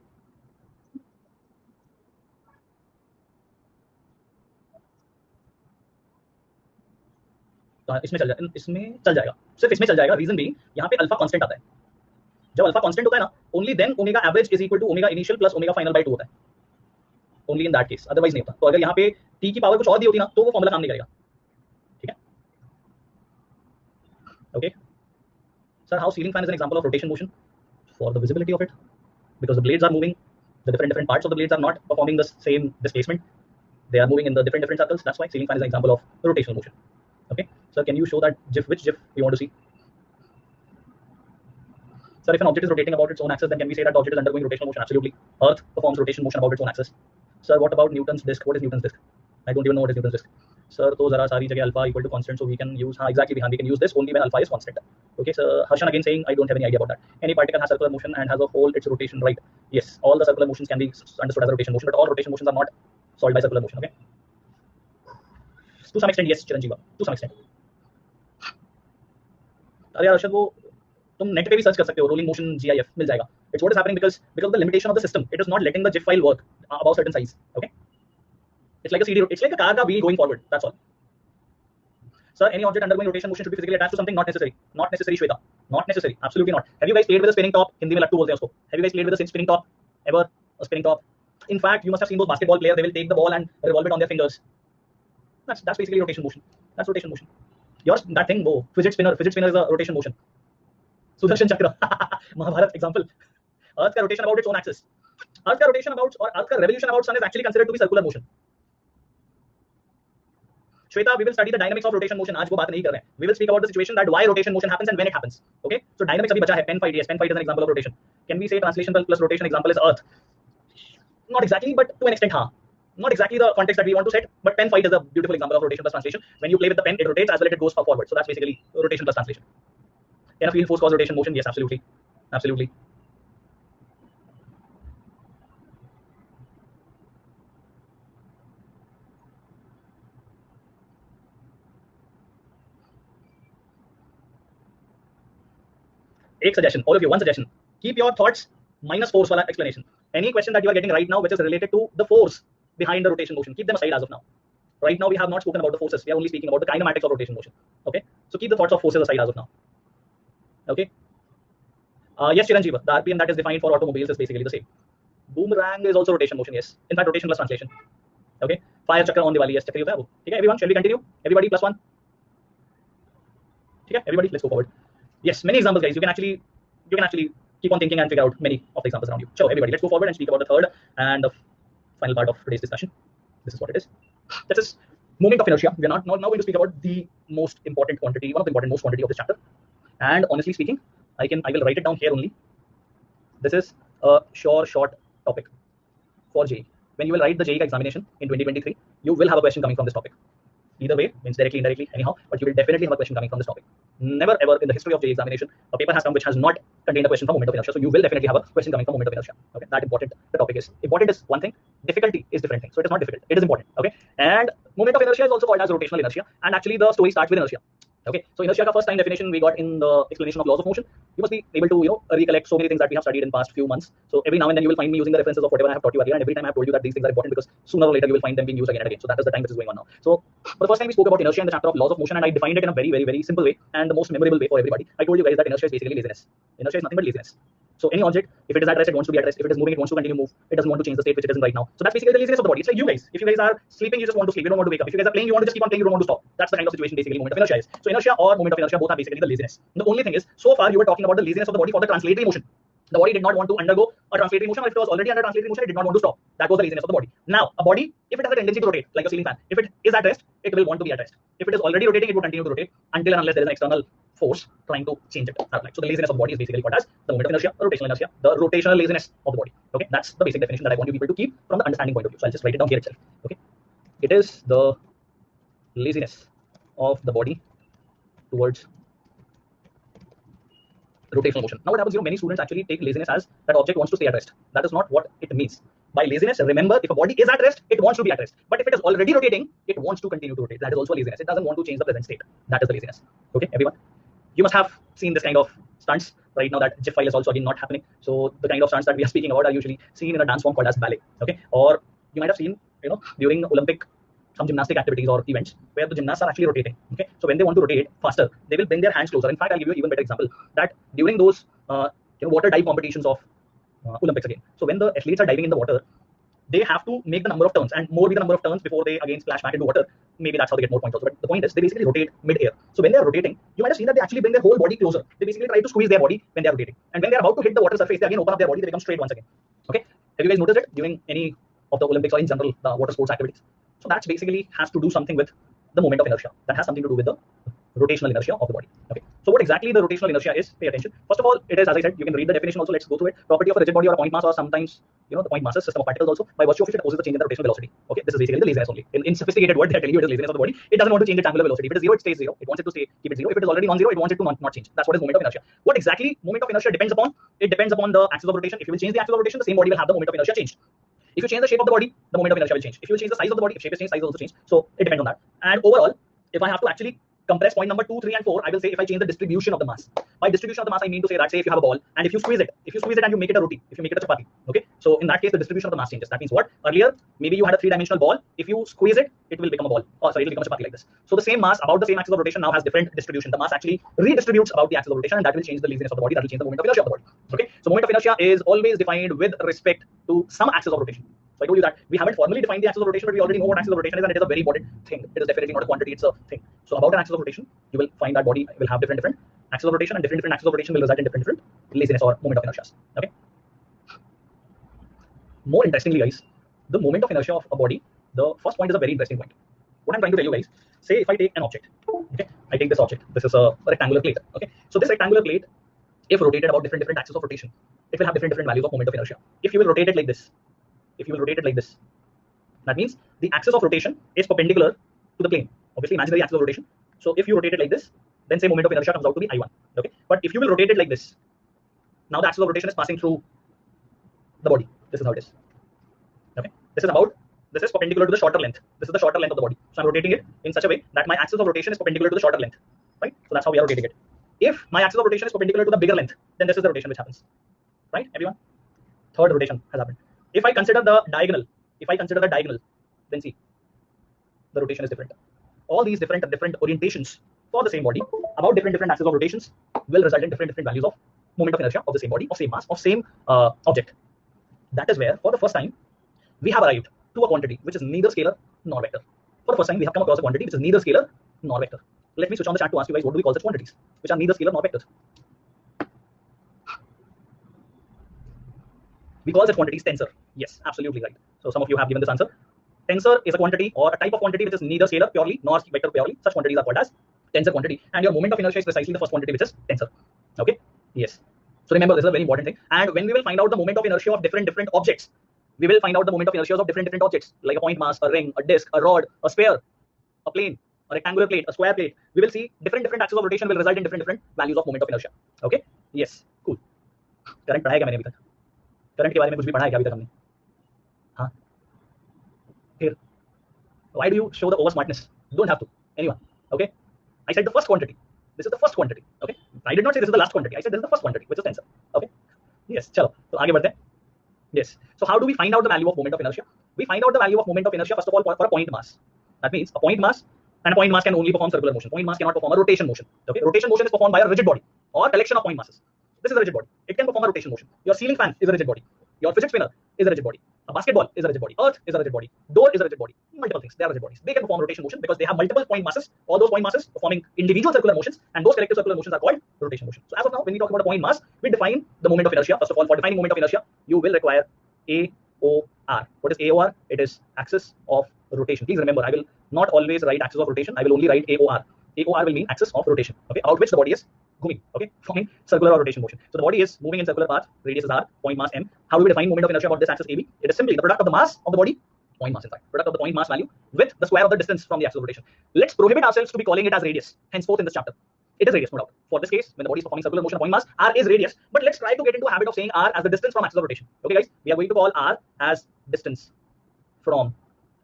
तो इसमें चल जाएगा, सिर्फ इसमें चल जाएगा. रीजन भी यहाँ पे अल्फा कांस्टेंट आता है. जब अल्फा कांस्टेंट होता है ना, only then omega average is equal to omega initial plus omega final by 2 होता है. Only in that case, otherwise नहीं होता. तो अगर यहाँ पे टी की पावर कुछ और दी होती ना, तो वो फॉर्मूला काम नहीं करेगा. ठीक है. Okay sir, how ceiling fan is an example of rotation motion? For the visibility of it, because the blades are moving, the different parts of the blades are not performing the same displacement. They are moving in the different circles. That's why ceiling fan is an example of rotational motion. Okay, so can you show that GIF? Which GIF you want to see? Sir, if an object is rotating about its own axis, then can we say that the object is undergoing rotational motion? Absolutely. Earth performs rotation motion about its own axis. Sir, what about Newton's disk? What is Newton's disk? I don't even know what is Newton's disk. Sir, तो जरा सारी जगह alpha equal to constant, so we can use exactly we can use this only when alpha is constant. Okay, so Harshan again saying I don't have any idea about that. Any particle has circular motion and has a whole its rotation, right? Yes, all the circular motions can be understood as a rotation motion, but all rotation motions are not solved by circular motion. Okay, to some extent yes, Chiranjeeva, to some extent. अरे यार अर्शद वो तुम net पे भी search कर सकते हो rolling motion GIF मिल जाएगा. It's what is happening because of the limitation of the system. It is not letting the GIF file work above certain size. Okay, it's like a CD. It's like a car ka wheel going forward. That's all. Sir, any object undergoing rotation motion should be physically attached to something. Not necessary. Not necessary, Shweta. Not necessary. Absolutely not. Have you guys played with a spinning top? Hindi mein lattu bolte hain usko. Have you guys played with a spinning top? Ever a spinning top? In fact, you must have seen those basketball players. They will take the ball and revolve it on their fingers. That's basically rotation motion. That's rotation motion. Yours that thing, wo fidget spinner. Fidget spinner is a rotation motion. Sudarshan Chakra. Mahabharat example. Earth ka rotation about its own axis. Earth ka rotation about or Earth ka revolution about sun is actually considered to be circular motion. Shweta, we will study the dynamics of rotation motion. आज वो बात नहीं कर रहे हैं. We will speak about the situation that why rotation motion happens and when it happens. Okay? So dynamics अभी बचा है. Pen fight, yes. Pen fight is an example of rotation. Can we say translation plus rotation example is Earth? Not exactly, but to an extent, हाँ. Not exactly the context that we want to set, but pen fight is a beautiful example of rotation plus translation. When you play with the pen, it rotates as well as it goes forward. So that's basically rotation plus translation. Can a field force cause rotation motion? Yes, absolutely. Absolutely. एक suggestion, all of you, one suggestion. Keep your thoughts minus force wala explanation. Any question that you are getting right now which is related to the force behind the rotation motion, keep them aside as of now. Right now we have not spoken about the forces. We are only speaking about the kinematics of rotation motion. Okay, so keep the thoughts of forces aside as of now. Okay. Yes, Chiranjeeva, the RPM that is defined for automobiles is basically the same. Boomerang is also rotation motion. Yes, in fact rotation plus translation. Okay, fire chakra on Diwali. Yes, chakra hota hai wo. Okay, everyone, shall we continue? Everybody plus one. Okay, everybody, let's go forward. Yes, many examples, guys. You can actually keep on thinking and figure out many of the examples around you. So everybody, let's go forward and speak about the third and the final part of today's discussion. This is what it is. This is moment of inertia. We are not now going to speak about the most important quantity, one of the important most quantity of this chapter. And honestly speaking, I will write it down here only. This is a short topic for JEE. When you will write the JEE examination in 2023, you will have a question coming from this topic. Either way, means directly, indirectly, anyhow, but you will definitely have a question coming from this topic. Never ever in the history of JEE examination, a paper has come which has not contained a question from moment of inertia. So you will definitely have a question coming from moment of inertia. Okay, that important the topic is. Important is one thing, difficulty is different thing. So it is not difficult, it is important. Okay, and moment of inertia is also called as rotational inertia, and actually the story starts with inertia. Okay, so inertia ka first time definition we got in the explanation of laws of motion. You must be able to recollect so many things that we have studied in past few months. So every now and then you will find me using the references of whatever I have taught you earlier, and every time I have told you that these things are important because sooner or later you will find them being used again and again. So that is the time which is going on now. So for the first time we spoke about inertia in the chapter of laws of motion, and I defined it in a very simple way and the most memorable way for everybody. I told you guys that inertia is basically laziness. Inertia is nothing but laziness. So any object, if it is at rest, it wants to be at rest. If it is moving, it wants to continue move. It doesn't want to change the state which it is in right now. So that's basically the laziness of the body. It's like you guys. If you guys are sleeping, you just want to sleep. You don't want to wake up. If you guys are playing, you want to just keep on playing. You don't want to stop. That's the kind of situation basically moment of inertia is. So inertia or moment of inertia both are basically the laziness. The only thing is, so far you were talking about the laziness of the body for the translatory motion. The body did not want to undergo a translatory motion, or if it was already under translatory motion, it did not want to stop. That was the laziness of the body. Now, a body, if it has a tendency to rotate, like a ceiling fan, if it is at rest, it will want to be at rest. If it is already rotating, it will continue to rotate until and unless there is an external force trying to change it. So the laziness of the body is basically called as the moment of inertia, the rotational inertia, the rotational laziness of the body. Okay, that's the basic definition that I want you people to keep from the understanding point of view. So I'll just write it down here itself. Okay, it is the laziness of the body towards rotational motion. Now what happens, many students actually take laziness as that object wants to stay at rest. That is not what it means. By laziness, remember, if a body is at rest, it wants to be at rest. But if it is already rotating, it wants to continue to rotate. That is also laziness. It doesn't want to change the present state. That is the laziness. Okay, everyone? You must have seen this kind of stunts. Right now that GIF file is also again not happening. So the kind of stunts that we are speaking about are usually seen in a dance form called as ballet. Okay, or you might have seen, during Olympic some gymnastic activities or events where the gymnasts are actually rotating. Okay, so when they want to rotate faster, they will bring their hands closer. In fact, I'll give you an even better example that during those water dive competitions of Olympics again. So when the athletes are diving in the water, they have to make the number of turns, and more be the number of turns before they again splash back into water. Maybe that's how they get more points also. But the point is, they basically rotate mid-air. So when they are rotating, you might have seen that they actually bring their whole body closer. They basically try to squeeze their body when they are rotating. And when they are about to hit the water surface, they again open up their body, they become straight once again. Okay? Have you guys noticed it during any of the Olympics or in general the water sports activities? So that's basically has to do something with the moment of inertia. That has something to do with the rotational inertia of the body. Okay. So what exactly the rotational inertia is? Pay attention. First of all, it is, as I said, you can read the definition also. Let's go through it. Property of a rigid body or a point mass, or sometimes the point masses, system of particles also, by virtue of which it opposes the change in the rotational velocity. Okay. This is basically the laziness only. In sophisticated word, they are telling you it is laziness of the body. It doesn't want to change its angular velocity. If it is zero, it stays zero. It wants it to keep it zero. If it is already non-zero, it wants it to not change. That's what is moment of inertia. What exactly moment of inertia depends upon? It depends upon the axis of rotation. If you will change the axis of rotation, the same body will have the moment of inertia changed. If you change the shape of the body, the moment of inertia will change. If you change the size of the body, if shape is changed, size will also change. So it depends on that. And overall, if I have to actually compress point number 2, 3, and 4, I will say if I change the distribution of the mass. By distribution of the mass, I mean to say that, say if you have a ball and if you squeeze it and you make it a roti, if you make it a chapati, okay? So in that case, the distribution of the mass changes. That means what? Earlier, maybe you had a 3-dimensional ball. If you squeeze it, it will become a ball. Oh, sorry, it will become a chapati like this. So the same mass about the same axis of rotation now has different distribution. The mass actually redistributes about the axis of rotation, and that will change the laziness of the body. That will change the moment of inertia of the body. Okay? So moment of inertia is always defined with respect to some axis of rotation. So I told you that we haven't formally defined the axis of rotation, but we already know what axis of rotation is, and it is a very important thing. It is definitely not a quantity, it's a thing. So about an axis of rotation, you will find that body will have different axis of rotation, and different axis of rotation will result in different laziness or moment of inertia. Okay. More interestingly, guys, the moment of inertia of a body, the first point is a very interesting point. What I'm trying to tell you guys, say if I take an object, okay, I take this object. This is a rectangular plate. Okay, so this rectangular plate, if rotated about different axes of rotation, it will have different values of moment of inertia. If you will rotate it like this, that means the axis of rotation is perpendicular to the plane. Obviously, imaginary axis of rotation. So if you rotate it like this, then say moment of inertia comes out to be I1. Okay, but if you will rotate it like this, now the axis of rotation is passing through the body. This is how it is. Okay, this is perpendicular to the shorter length. This is the shorter length of the body. So I'm rotating it in such a way that my axis of rotation is perpendicular to the shorter length. Right? So that's how we are rotating it. If my axis of rotation is perpendicular to the bigger length, then this is the rotation which happens. Right, everyone? Third rotation has happened. If I consider the diagonal, then see, the rotation is different. All these different orientations for the same body about different axes of rotations will result in different values of moment of inertia of the same body, of same mass, of same object. That is where, for the first time, we have arrived to a quantity which is neither scalar nor vector. For the first time, we have come across a quantity which is neither scalar nor vector. Let me switch on the chat to ask you guys, what do we call such quantities which are neither scalar nor vectors? We call such quantities tensor. Yes, absolutely right. So some of you have given this answer. Tensor is a quantity or a type of quantity which is neither scalar purely nor vector purely. Such quantities are called as tensor quantity. And your moment of inertia is precisely the first quantity which is tensor. Okay? Yes. So remember, this is a very important thing. And when we will find out the moment of inertia of different objects, we will find out the moment of inertia of different objects, like a point mass, a ring, a disc, a rod, a sphere, a plane, a rectangular plate, a square plate. We will see different axes of rotation will result in different values of moment of inertia. Okay? Yes. Cool. Current पढ़ा है क्या मैंने अभी तक? Current के बारे में कुछ भी पढ़ा है क्या अभी तक हमने? हाँ. Here. Why do you show the over smartness? You don't have to. Anyone. Okay? I said the first quantity. This is the first quantity. Okay? I did not say this is the last quantity. I said this is the first quantity, which is tensor. Okay? Yes. चलो. तो आगे बढ़ते हैं. Yes. So how do we find out the value of moment of inertia? We find out the value of moment of inertia first of all for a point mass. That means a point mass, and a point mass can only perform circular motion. Point mass cannot perform a rotation motion. Okay? Rotation motion is performed by a rigid body or collection of point masses. This is a rigid body. It can perform a rotation motion. Your ceiling fan is a rigid body. Your fidget spinner is a rigid body. A basketball is a rigid body. Earth is a rigid body. Door is a rigid body. Multiple things. They are rigid bodies. They can perform rotation motion because they have multiple point masses. All those point masses performing individual circular motions, and those collective circular motions are called rotation motion. So as of now, when we talk about a point mass, we define the moment of inertia. First of all, for defining moment of inertia, you will require AOR. What is AOR? It is axis of rotation. Please remember, I will not always write axis of rotation. I will only write AOR. AOR will mean axis of rotation. Okay, out which the body is moving. Okay, forming circular or rotation motion. So the body is moving in circular path. Radius is r. Point mass m. How do we define moment of inertia about this axis AB? It is simply the product of the mass of the body. Point mass, in fact, product of the point mass value with the square of the distance from the axis of rotation. Let's prohibit ourselves to be calling it as radius. Henceforth in this chapter, it is radius, no doubt. For this case, when the body is performing circular motion, point mass r is radius. But let's try to get into a habit of saying r as the distance from axis of rotation. Okay, guys, we are going to call r as distance from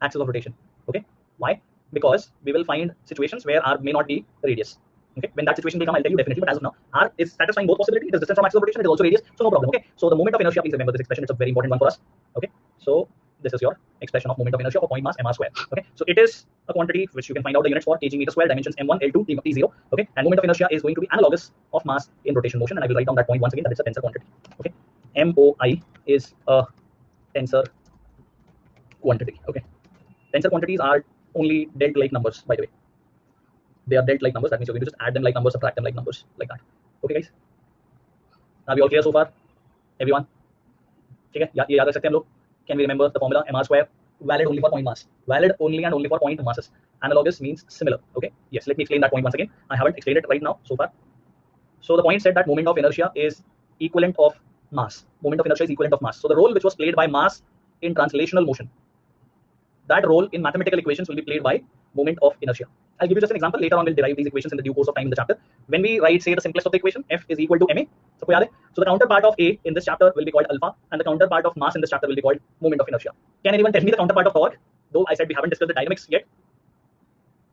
axis of rotation. Okay, why? Because we will find situations where r may not be radius. Okay, when that situation will come, I'll tell you definitely. But as of now, r is satisfying both possibilities. It is distance from axis of rotation. It is also radius, so no problem. Okay, so the moment of inertia, please remember this expression. It's a very important one for us. Okay, so this is your expression of moment of inertia for point mass mr square. Okay, so it is a quantity which you can find out the units for, kg meter square, dimensions m1, l2, t0. Okay, and moment of inertia is going to be analogous of mass in rotation motion, and I will write down that point once again, that it's a tensor quantity. Okay, MOI is a tensor quantity. Okay, tensor quantities are only dealt like numbers, by the way. They are dealt like numbers. That means you're going to just add them like numbers, subtract them like numbers, like that. Okay, guys. Are we all clear so far? Everyone? Okay, ये याद रख सकते हैं हम लोग. Can we remember the formula mr square valid only for point mass. Valid only and only for point masses. Analogous means similar. Okay. Yes. Let me explain that point once again. I haven't explained it right now so far. So the point said that moment of inertia is equivalent of mass. Moment of inertia is equivalent of mass. So the role which was played by mass in translational motion, that role in mathematical equations will be played by moment of inertia. I'll give you just an example. Later on, we'll derive these equations in the due course of time in the chapter. When we write, say, the simplest of the equation, F is equal to ma. So the counterpart of A in this chapter will be called alpha, and the counterpart of mass in this chapter will be called moment of inertia. Can anyone tell me the counterpart of torque? Though I said we haven't discussed the dynamics yet.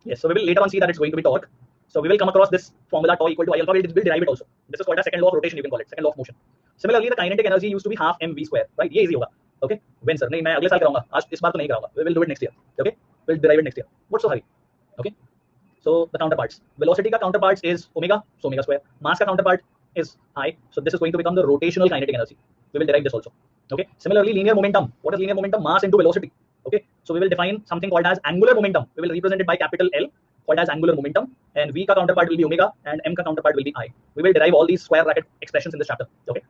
Yes, so we will later on see that it's going to be torque. So we will come across this formula tau equal to I alpha. We'll derive it also. This is called a second law of rotation. You can call it second law of motion. Similarly, the kinetic energy used to be half mv square, right? ये easy होगा. Okay. When sir? नहीं मैं अगले साल कराऊंगा. आज इस बार तो नहीं कराऊंगा. We will do it next year. Okay. We'll derive it next year. What's so hurry? Okay. So the counterparts. Velocity का counterparts is omega, so omega square. Mass का counterpart is I. So this is going to become the rotational kinetic energy. We will derive this also. Okay. Similarly, linear momentum. What is linear momentum? Mass into velocity. Okay. So we will define something called as angular momentum. We will represent it by capital L, called as angular momentum, and V ka counterpart will be omega, and M ka counterpart will be I. We will derive all these square bracket expressions in this chapter. Okay.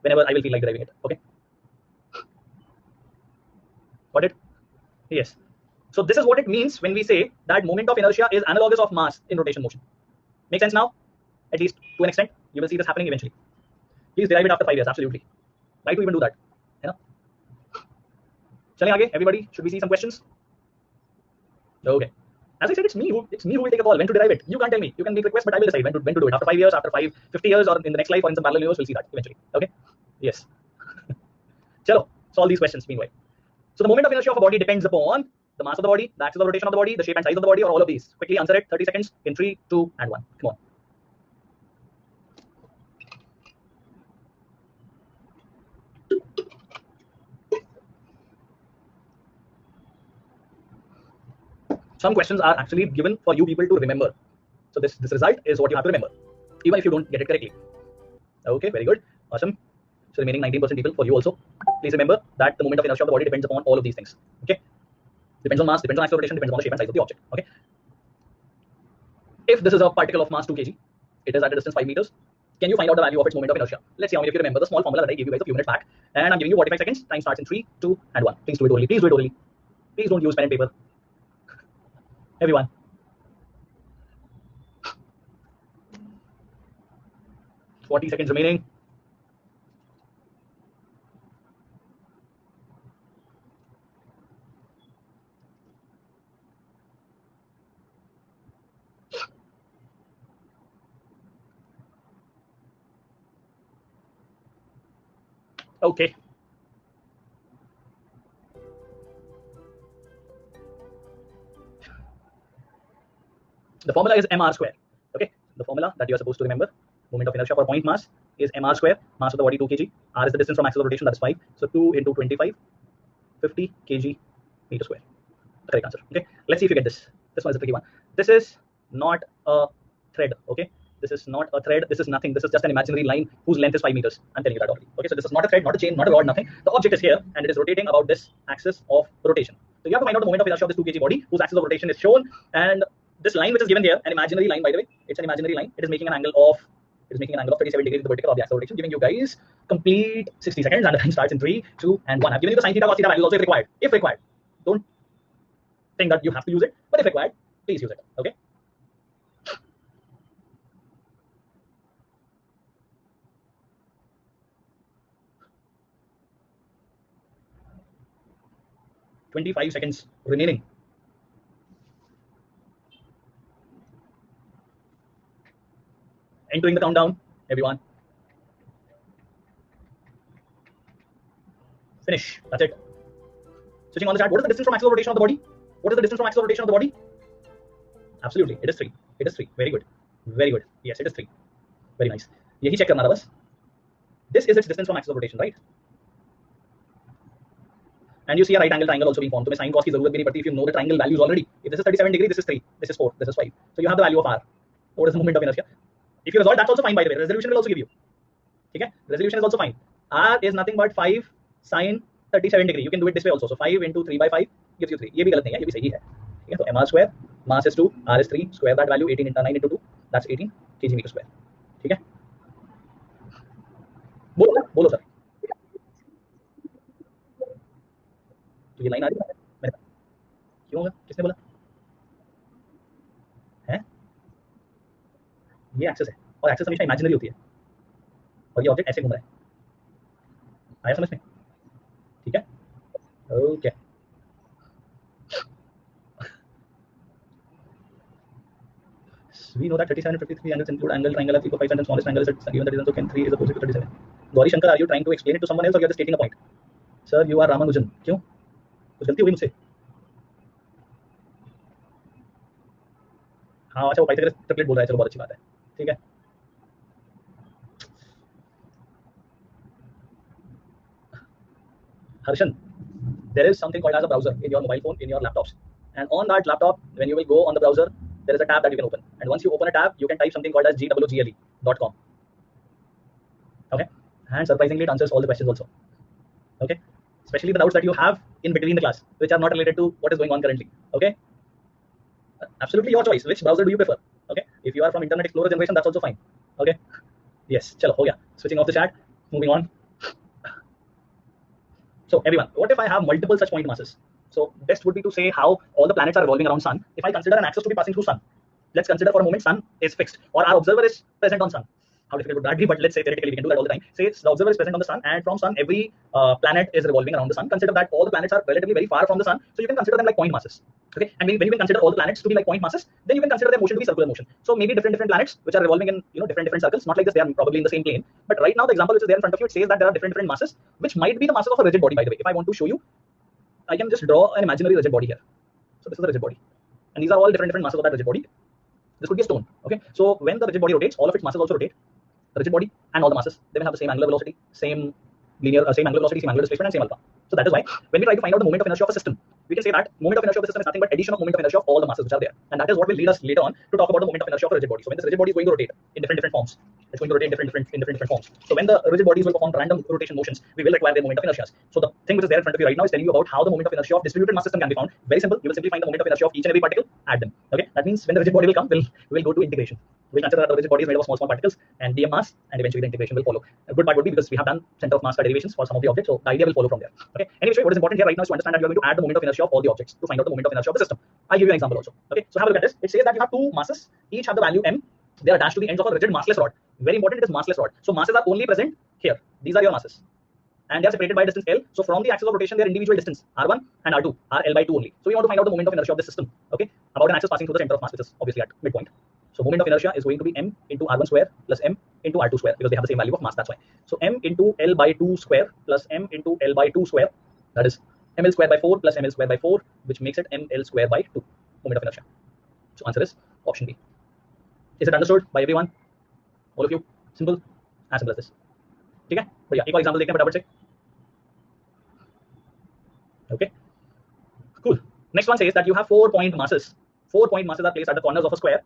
Whenever I will feel like deriving it. Okay. Got it? Yes. So this is what it means when we say that moment of inertia is analogous of mass in rotation motion. Make sense now? At least to an extent. You will see this happening eventually. Please derive it after 5 years. Absolutely. Try to even do that. You know? Chale aage, everybody. Should we see some questions? Okay. As I said, it's me who will take a call when to derive it. You can't tell me. You can make requests, but I will decide when to do it. After 5 years, after 50 years, or in the next life, or in some parallel universe, we'll see that eventually. Okay? Yes. Chalo, solve these questions meanwhile. So the moment of inertia of a body depends upon the mass of the body, the axis of rotation of the body, the shape and size of the body, or all of these. Quickly answer it. 30 seconds in 3, 2, and 1. Come on. Some questions are actually given for you people to remember. So this result is what you have to remember, even if you don't get it correctly. Okay, very good. Awesome. So remaining 19% people for you also. Please remember that the moment of inertia of the body depends upon all of these things. Okay. Depends on mass, depends on acceleration, depends on the shape and size of the object. Okay. If this is a particle of mass 2 kg, it is at a distance 5 meters. Can you find out the value of its moment of inertia? Let's see how many of you remember the small formula that I gave you guys a few minutes back. And I'm giving you 45 seconds. Time starts in 3, 2, and 1. Please do it only. Please do it only. Please don't use pen and paper. Everyone. Forty seconds remaining. Okay. The formula is mr square. Okay. The formula that you are supposed to remember. Moment of inertia for point mass is mr square. Mass of the body 2 kg. R is the distance from axis of rotation, that is 5. So 2 into 25, 50 kg meter square. The correct answer. Okay. Let's see if you get this. This one is a tricky one. This is not a thread. Okay. This is not a thread. This is nothing. This is just an imaginary line whose length is 5 meters. I'm telling you that already. Okay. So this is not a thread, not a chain, not a rod, nothing. The object is here and it is rotating about this axis of rotation. So you have to find out the moment of inertia of this 2 kg body whose axis of rotation is shown, and this line which is given here, an imaginary line, by the way, it's an imaginary line. It is making an angle of 37 degrees with the vertical of the axis of rotation, giving you guys complete 60 seconds, and the time starts in 3, 2, and 1. I've given you the sin theta cos theta values also if required. If required, don't think that you have to use it, but if required, please use it. Okay. "25 seconds remaining. Entering the countdown, everyone. Finish. That's it. Switching on the chart. What is the distance from axis of rotation of the body? What is the distance from axis of rotation of the body? Absolutely. It is 3. It is 3. Very good. Very good. Yes, it is 3. Very nice. यही check करना था बस. This is its distance from axis of rotation, right? And you see a right angle triangle also being formed. तुम्हें sin cos की जरूरत भी नहीं पड़ती if you know the triangle values already. If this is 37 degree, this is 3, this is 4, this is 5. So you have the value of r. What is the moment of inertia? If you resolve, that's also fine, by the way. Resolution will also give you. Okay? Resolution is also fine. R is nothing but 5 sin 37 degree. You can do it this way also. So 5 into 3 by 5 gives you 3. ये भी गलत नहीं है, ये भी सही है. ठीक है? तो mr square, mass is 2, r is 3, square that value 18 into 9 into 2, that's 18 kg meter square. ठीक है? बोलो सर. तो ये लाइन आ रही है, मैंने क्यों होगा? किसने बोला है? ये एक्सेस है, और एक्सेस हमेशा इमेजिनरी होती है, और ये ऑब्जेक्ट ऐसे घूम रहा है। आया समझ में? ठीक है, okay. We know that 37 and 53 angles include angle triangle f equal 5 and smallest angle is given that is so can 3 is opposite to 37. Gauri Shankar, are you trying to explain it to someone else or you are just stating a point? Sir, you are Ramanujan. क्यों? कुछ गलती हुई मुझसे? हाँ अच्छा, वो Pythagoras triplet बोल रहा है, चलो बहुत अच्छी बात है, ठीक है। Harshan, there is something called as a browser in your mobile phone, in your laptops, and on that laptop, when you will go on the browser, there is a tab that you can open, and once you open a tab, you can type something called as gwgle.com. Okay, and surprisingly, it answers all the questions also. Okay, especially the doubts that you have in between the class, which are not related to what is going on currently. Okay, absolutely your choice. Which browser do you prefer? Okay, if you are from Internet Explorer generation, that's also fine. Okay, yes, chalo, ho gaya. Switching off the chat, moving on. So everyone, what if I have multiple such point masses? So best would be to say how all the planets are revolving around Sun. If I consider an axis to be passing through Sun, let's consider for a moment Sun is fixed, or our observer is present on Sun. How difficult would that be? But let's say theoretically we can do that all the time. Say the observer is present on the Sun, and from Sun every planet is revolving around the Sun. Consider that all the planets are relatively very far from the Sun, so you can consider them like point masses. Okay, and when you can consider all the planets to be like point masses, then you can consider their motion to be circular motion. So maybe different planets which are revolving in different circles, not like this. They are probably in the same plane. But right now the example which is there in front of you, it says that there are different masses, which might be the masses of a rigid body. By the way, if I want to show you, I can just draw an imaginary rigid body here. So this is the rigid body, and these are all different masses of that rigid body. This could be a stone. Okay, so when the rigid body rotates, all of its masses also rotate. The rigid body and all the masses, they will have the same angular velocity, same angular velocity, same angular displacement, and same alpha. So that is why when we try to find out the moment of inertia of a system, we can say that moment of inertia of the system is nothing but addition of moment of inertia of all the masses which are there, and that is what will lead us later on to talk about the moment of inertia of a rigid body. So when this rigid body is going to rotate in different forms, it's going to rotate in different forms. So when the rigid bodies will perform random rotation motions, we will require their moment of inertia. So the thing which is there in front of you right now is telling you about how the moment of inertia of distributed mass system can be found. Very simple. You will simply find the moment of inertia of each and every particle, add them. Okay, that means when the rigid body will come, we will go to integration. We'll consider that the rigid body is made of small particles and dm mass, and eventually the integration will follow. A good part would be because we have done center of mass derivations for some of the objects, so the idea will follow from there. Okay. Anyway, what is important here right now is to understand that you are going to add the moment of inertia of all the objects to find out the moment of inertia of the system. I'll give you an example also. Okay, so have a look at this. It says that you have two masses, each have the value m. They are attached to the ends of a rigid massless rod. Very important, it is massless rod. So masses are only present here. These are your masses, and they are separated by distance L. So from the axis of rotation, their individual distance R1 and R2 are L by 2 only. So we want to find out the moment of inertia of this system. Okay, about an axis passing through the center of mass, which is obviously at midpoint. So moment of inertia is going to be m into R1 square plus m into R2 square, because they have the same value of mass. That's why. So m into L by 2 square plus m into L by 2 square, that is ml square by 4 plus ml square by 4, which makes it ml square by 2 moment of inertia. So answer is option B. Is it understood by everyone? All of you? Simple, as simple as this. ठीक है, बढ़िया. एक और example देखते हैं फटाफट से. Okay, cool. Next one says that you have 4 point masses. 4 point masses are placed at the corners of a square.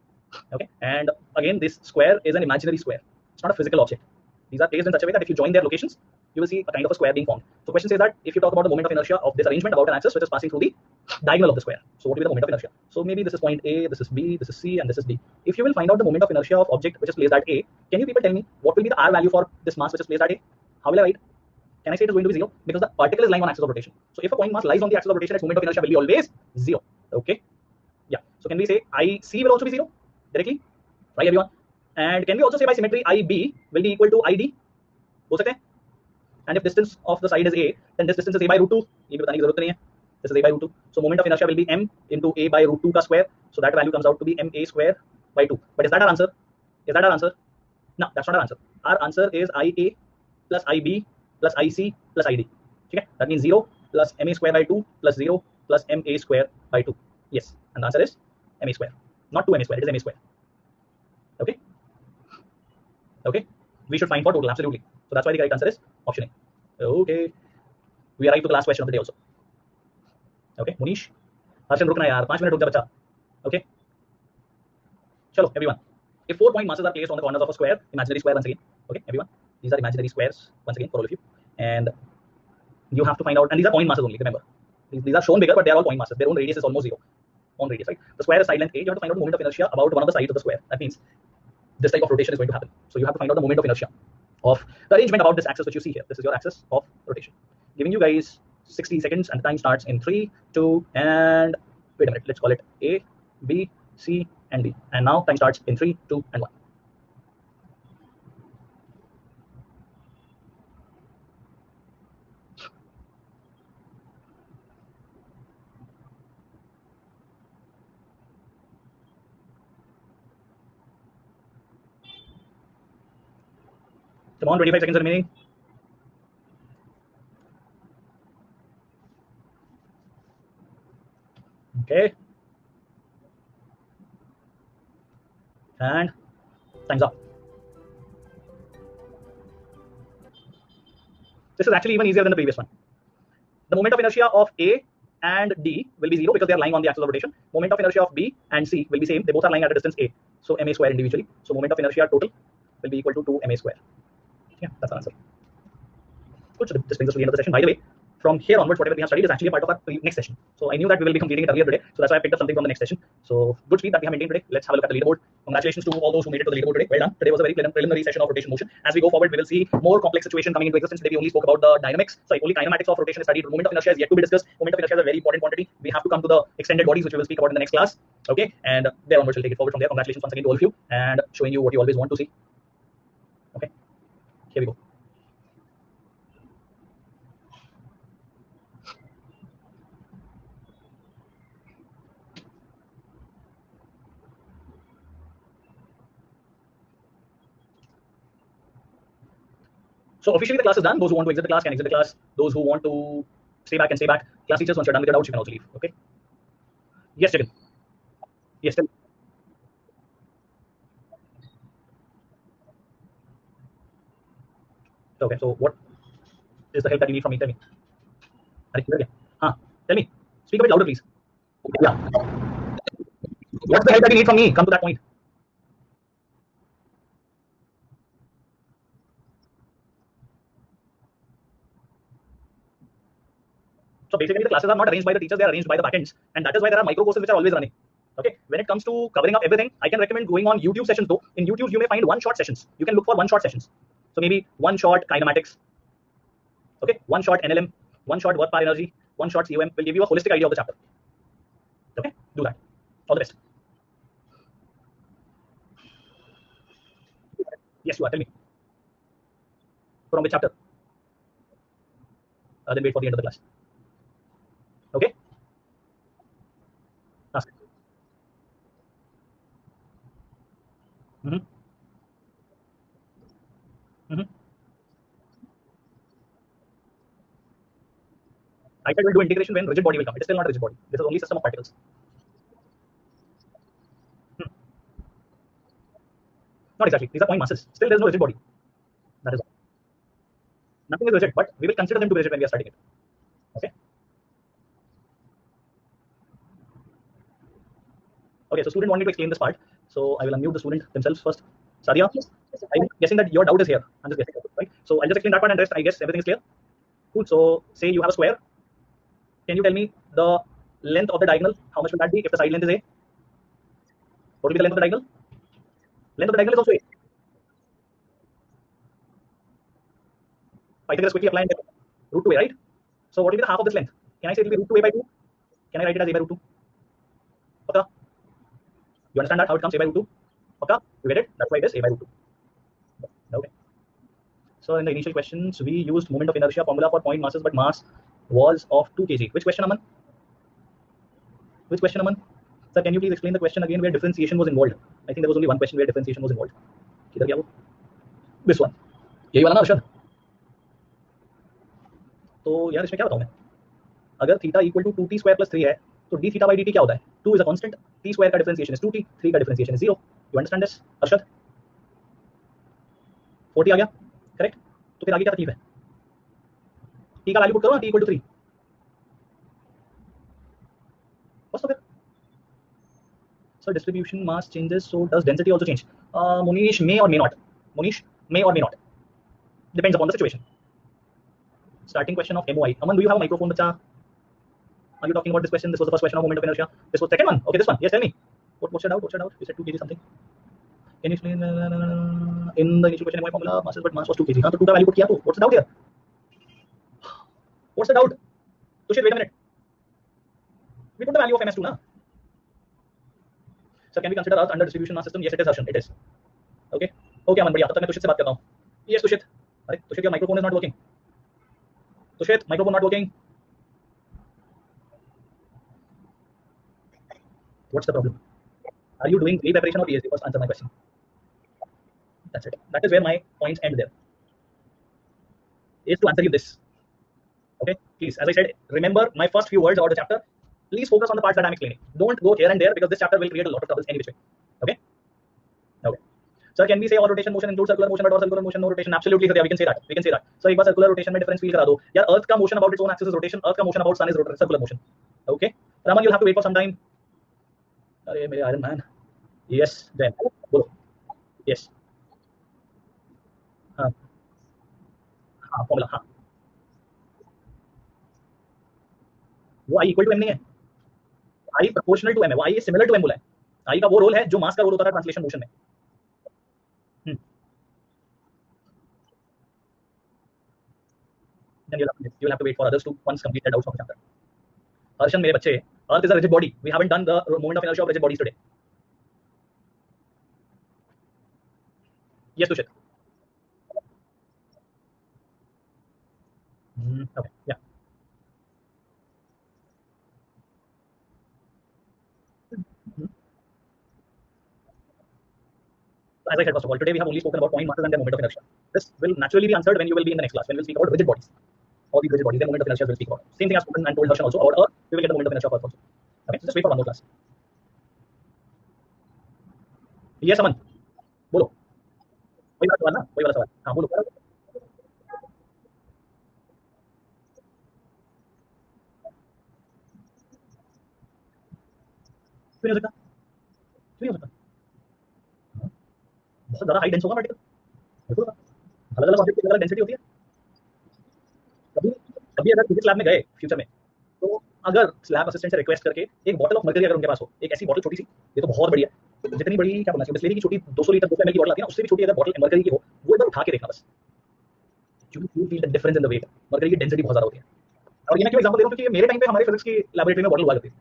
Okay, and again this square is an imaginary square. It's not a physical object. These are placed in such a way that if you join their locations, you will see a kind of a square being formed. So question says that if you talk about the moment of inertia of this arrangement about an axis which is passing through the diagonal of the square, so what will be the moment of inertia? So maybe this is point A, this is B, this is C, and this is D. If you will find out the moment of inertia of object which is placed at A, can you people tell me what will be the R value for this mass which is placed at A? How will I write? Can I say it is going to be 0? Because the particle is lying on axis of rotation. So if a point mass lies on the axis of rotation, its moment of inertia will be always 0. Okay. Yeah. So can we say IC will also be 0 directly? Right, everyone? And can we also say by symmetry IB will be equal to ID? बोल सकते हैं? And if distance of the side is A, then this distance is A by root 2. ये भी बताने की जरूरत नहीं है. This is A by root 2. So moment of inertia will be m into A by root 2 का square. So that value comes out to be ma square by 2. But is that our answer? Is that our answer? No, that's not our answer. Our answer is IA plus IB plus IC plus ID. Okay? That means 0 plus ma square by 2 plus 0 plus ma square by 2. Yes, and the answer is ma square. Not 2ma square, it is ma square. Okay? Okay? We should find for total, absolutely. So that's why the correct answer is option A. Okay. We arrived to the last question of the day also. Okay, Munish. Harshan, रुकना यार, 5 minute रुक जा बच्चा. Okay. Chalo, everyone. If 4 point masses are placed on the corners of a square, imaginary square once again. Okay, everyone. These are imaginary squares once again for all of you, and you have to find out. And these are point masses only. Remember, these are shown bigger, but they are all point masses. Their own radius is almost 0. On radius, right? The square is side length A. You have to find out the moment of inertia about one of the sides of the square. That means this type of rotation is going to happen. So you have to find out the moment of inertia of the arrangement about this axis which you see here. This is your axis of rotation. Giving you guys 60 seconds, and the time starts in 3, 2, and Wait a minute. Let's call it A, B, C, and D. And now time starts in 3, 2, and 1. Come on, 25 seconds are remaining. Okay. And time's up. This is actually even easier than the previous one. The moment of inertia of A and D will be 0 because they are lying on the axis of rotation. Moment of inertia of B and C will be same. They both are lying at a distance A. So ma square individually. So moment of inertia total will be equal to 2 ma square. Yeah, that's the answer. Good. So this brings us to the end of the session. By the way, from here onwards, whatever we have studied is actually a part of our next session. So I knew that we will be completing it earlier today. So that's why I picked up something from the next session. So good speed that we have maintained today. Let's have a look at the leaderboard. Congratulations to all those who made it to the leaderboard today. Well done. Today was a very preliminary session of rotation motion. As we go forward, we will see more complex situation coming into existence. Today we only spoke about the dynamics. So only kinematics of rotation is studied. Moment of inertia is yet to be discussed. Moment of inertia is a very important quantity. We have to come to the extended bodies, which we will speak about in the next class. Okay, and there onwards we'll take it forward from there. Congratulations once again to all of you and showing you what you always want to see. Okay, here we go. So officially the class is done. Those who want to exit the class can exit the class. Those who want to stay back can stay back. Class teachers, once you're done with your doubts, you can also leave. Okay. Yes, Jagan. Yes, tell me. Okay. So what is the help that you need from me? Tell me. Tell me. Speak a bit louder, please. Yeah. What's the help that you need from me? Come to that point. So basically, the classes are not arranged by the teachers; they are arranged by the backends, and that is why there are micro courses which are always running. Okay. When it comes to covering up everything, I can recommend going on YouTube sessions. Though in YouTube, you may find one shot sessions. You can look for one shot sessions. So maybe one shot kinematics. Okay. One shot NLM. One shot work power energy. One shot COM will give you a holistic idea of the chapter. Okay. Do that. All the best. Yes, you are. Tell me. From which chapter? Then wait for the end of the class. Okay. Ask. Mm-hmm. Mm-hmm. I said we'll do integration when rigid body will come. It is still not a rigid body. This is only system of particles. Hmm. Not exactly. These are point masses. Still, there's no rigid body. That is all. Nothing is rigid, but we will consider them to be rigid when we are studying it. Okay. Okay. So student wanted to explain this part. So I will unmute the student themselves first. Sadia, yes. I'm guessing that your doubt is here. I'm just guessing, right? So I'll just explain that part and rest. I guess everything is clear. Cool. So say you have a square. Can you tell me the length of the diagonal? How much will that be if the side length is A? What will be the length of the diagonal? Length of the diagonal is also A. Pythagoras quickly apply and get root 2A, right? So what will be the half of this length? Can I say it will be root 2A by 2? Can I write it as A by root 2? Okay. You understand that how it comes A by root 2? Okay. You get it? That's why it is A by root 2. Okay. So in the initial questions, we used moment of inertia formula for point masses, but mass was of 2 kg. Which question, Aman? Which question, Aman? Sir, can you please explain the question again where differentiation was involved? I think there was only one question where differentiation was involved. किधर गया वो? This one. यही वाला ना अर्शद? तो यार इसमें क्या बताऊं मैं? अगर theta equal to 2t square plus 3 है तो d थीटा बाई dt क्या होता है? 2 is a constant, t square का डिफरेंशिएशन इज 2t, 3 का differentiation is 0. You understand this Arshad? 40 आ गया करेक्ट. तो फिर आगे क्या तकलीफ है? t का वैल्यू पुट करो ना, t इक्वल टू 3 बस. तो फिर so distribution mass changes, so does density also change? Monish, may or may not. Monish, may or may not, depends upon the situation. Starting question of MOI. Aman, do you have a microphone, bacha? Are you talking about this question? This was the first question of moment of inertia. This was the second one. Okay, this one. Yes, tell me. What's your doubt? What's your doubt? You said 2 kg something. Can you explain? In the initial question MOI formula, masses but mass was 2 kg. हाँ तो 2 का value put किया तो what's the doubt here? What's the doubt? Tushir, wait a minute. We put the value of ms2 ना. Sir can we consider earth under distribution mass system? Yes it is Harshan, it is. Okay okay Aman, बढ़िया। तब तक मैं तुषित से बात करता हूँ। Yes Tushit, अरे Tushit your microphone is not working. Tushit microphone not working, what's the problem? Are you doing pre preparation or PhD? First answer my question. That's it. That is where my points end there. Is to answer you this. Okay, please, as I said, remember my first few words about the chapter. Please focus on the parts that I'm explaining. Don't go here and there because this chapter will create a lot of troubles any which way. Okay. Okay. Sir, can we say all rotation motion includes circular motion, but all circular motion no rotation? Absolutely, sir. Yeah, we can say that. We can say that. So, एक बार circular rotation में difference feel करा दो. यार, Earth का motion about its own axis is rotation. Earth का motion about sun is circular motion. Okay. Raman, you'll have to wait for some time. अरे मेरे Iron Man. Yes. Then बोलो. Yes. हाँ. हाँ. Formula. हाँ. वो I equal to m नहीं है. I proportional to m है. वो I is similar to m बोला है. I का वो रोल है जो मास का रोल होता था ट्रांसलेशन मोशन में. Then you'll have to wait for others to once complete their doubts of the chapter. Harshan, मेरे बच्चे, Earth is a rigid body. We haven't done the moment of inertia of rigid bodies today. Yes, Tushit. Okay, yeah. So as I said, first of all, today we have only spoken about point masses and their moment of inertia. This will naturally be answered when you will be in the next class, when we'll speak about rigid bodies. All these rigid bodies, their moment of inertia we'll speak about. Same thing I've spoken and told Harshan also about Earth. We will get the moment of inertia of Earth also. Okay, so just wait for one more class. Yes, Aman. बोलो. वही वाला सवाल ना? वही वाला सवाल. हाँ, बोलो. क्यों नहीं हो सकता? क्यों नहीं हो सकता? बहुत ज़्यादा हाई डेंस होगा पार्टिकल. बिल्कुल होगा. अलग-अलग ऑब्जेक्ट की अलग-अलग डेंसिटी होती है. कभी कभी अगर फिजिक्स लैब में गए फ्यूचर में, तो अगर स्लैब असिस्टेंट से रिक्वेस्ट करके एक बॉटल ऑफ मर्करी अगर उनके पास हो, एक ऐसी बॉटल छोटी सी, ये तो बहुत बड़ी है, जितनी बड़ी क्या बोलना चाहिए, बिस्लेरी की छोटी 200 लीटर 200 ml की बॉटल आती है ना, उससे भी छोटी अगर बॉटल मर्करी की हो, वो एक बार उठा के देखना बस. You feel the difference in the weight. Mercury की डेंसिटी बहुत ज़्यादा होती है. और ये मैं क्यों एग्जांपल दे रहा हूँ, क्योंकि मेरे टाइम पे हमारे फिजिक्स की लैबोरेटरी में बॉटल हुआ करती थी.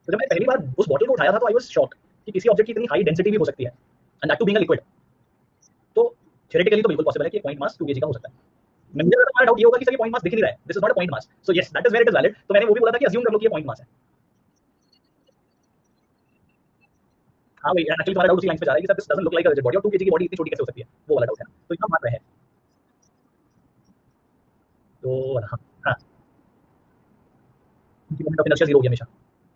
तो जब मैंने पहली बार उस बॉटल को उठाया था, तो आई वाज शॉक्ड कि किसी ऑब्जेक्ट की इतनी हाई डेंसिटी भी हो सकती है, and that too being a liquid. तो थ्योरेटिकली तो बिल्कुल पॉसिबल है कि पॉइंट मास 2 kg का हो सकता है. मुझे तुम्हारा डाउट ये होगा कि सर ये पॉइंट मास दिख नहीं रहा है, this is not a point mass. So yes, that is where it is valid. तो मैंने वो भी बोला था कि अज्यूम कर लो कि ये पॉइंट मास है. हाँ भाई, एक्चुअली तुम्हारा डाउट उसी लाइन पे जा रहा है कि sir this doesn't look like a rigid body, और 2 kg की बॉडी इतनी छोटी कैसे हो सकती है, वो वाला डाउट है. तो इतना मान रहे हैं. तो हाँ हाँ, उनकी मोमेंट ऑफ इनर्शिया 0 होगी हमेशा.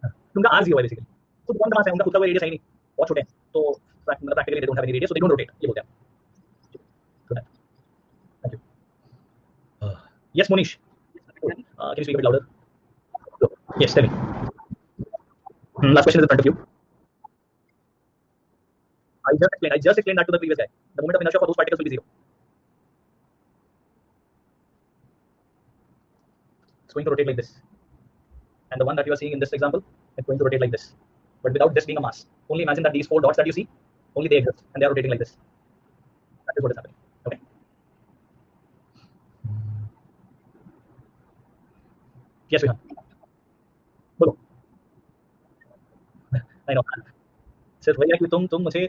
हाँ, उनका आर 0 है बेसिकली. तो कौन मास है उनका, खुद का कोई रेडियस है ही नहीं, बहुत छोटे हैं. तो मतलब practically they don't have any radius, so they don't rotate, ये बोलते हैं. Thank you. Yes Monish, can you speak a bit louder? Yes tell me. Last question is in front of you. I just explained that to the previous guy. The moment of inertia for those particles will be 0. It's going to rotate like this. And the one that you are seeing in this example is going to rotate like this. But without this being a mass. Only imagine that these 4 dots that you see, only they exist. And they are rotating like this. That is what is happening. Okay? Yes, Vihan. बोलो. I know. सिर्फ वही है कि तुम मुझे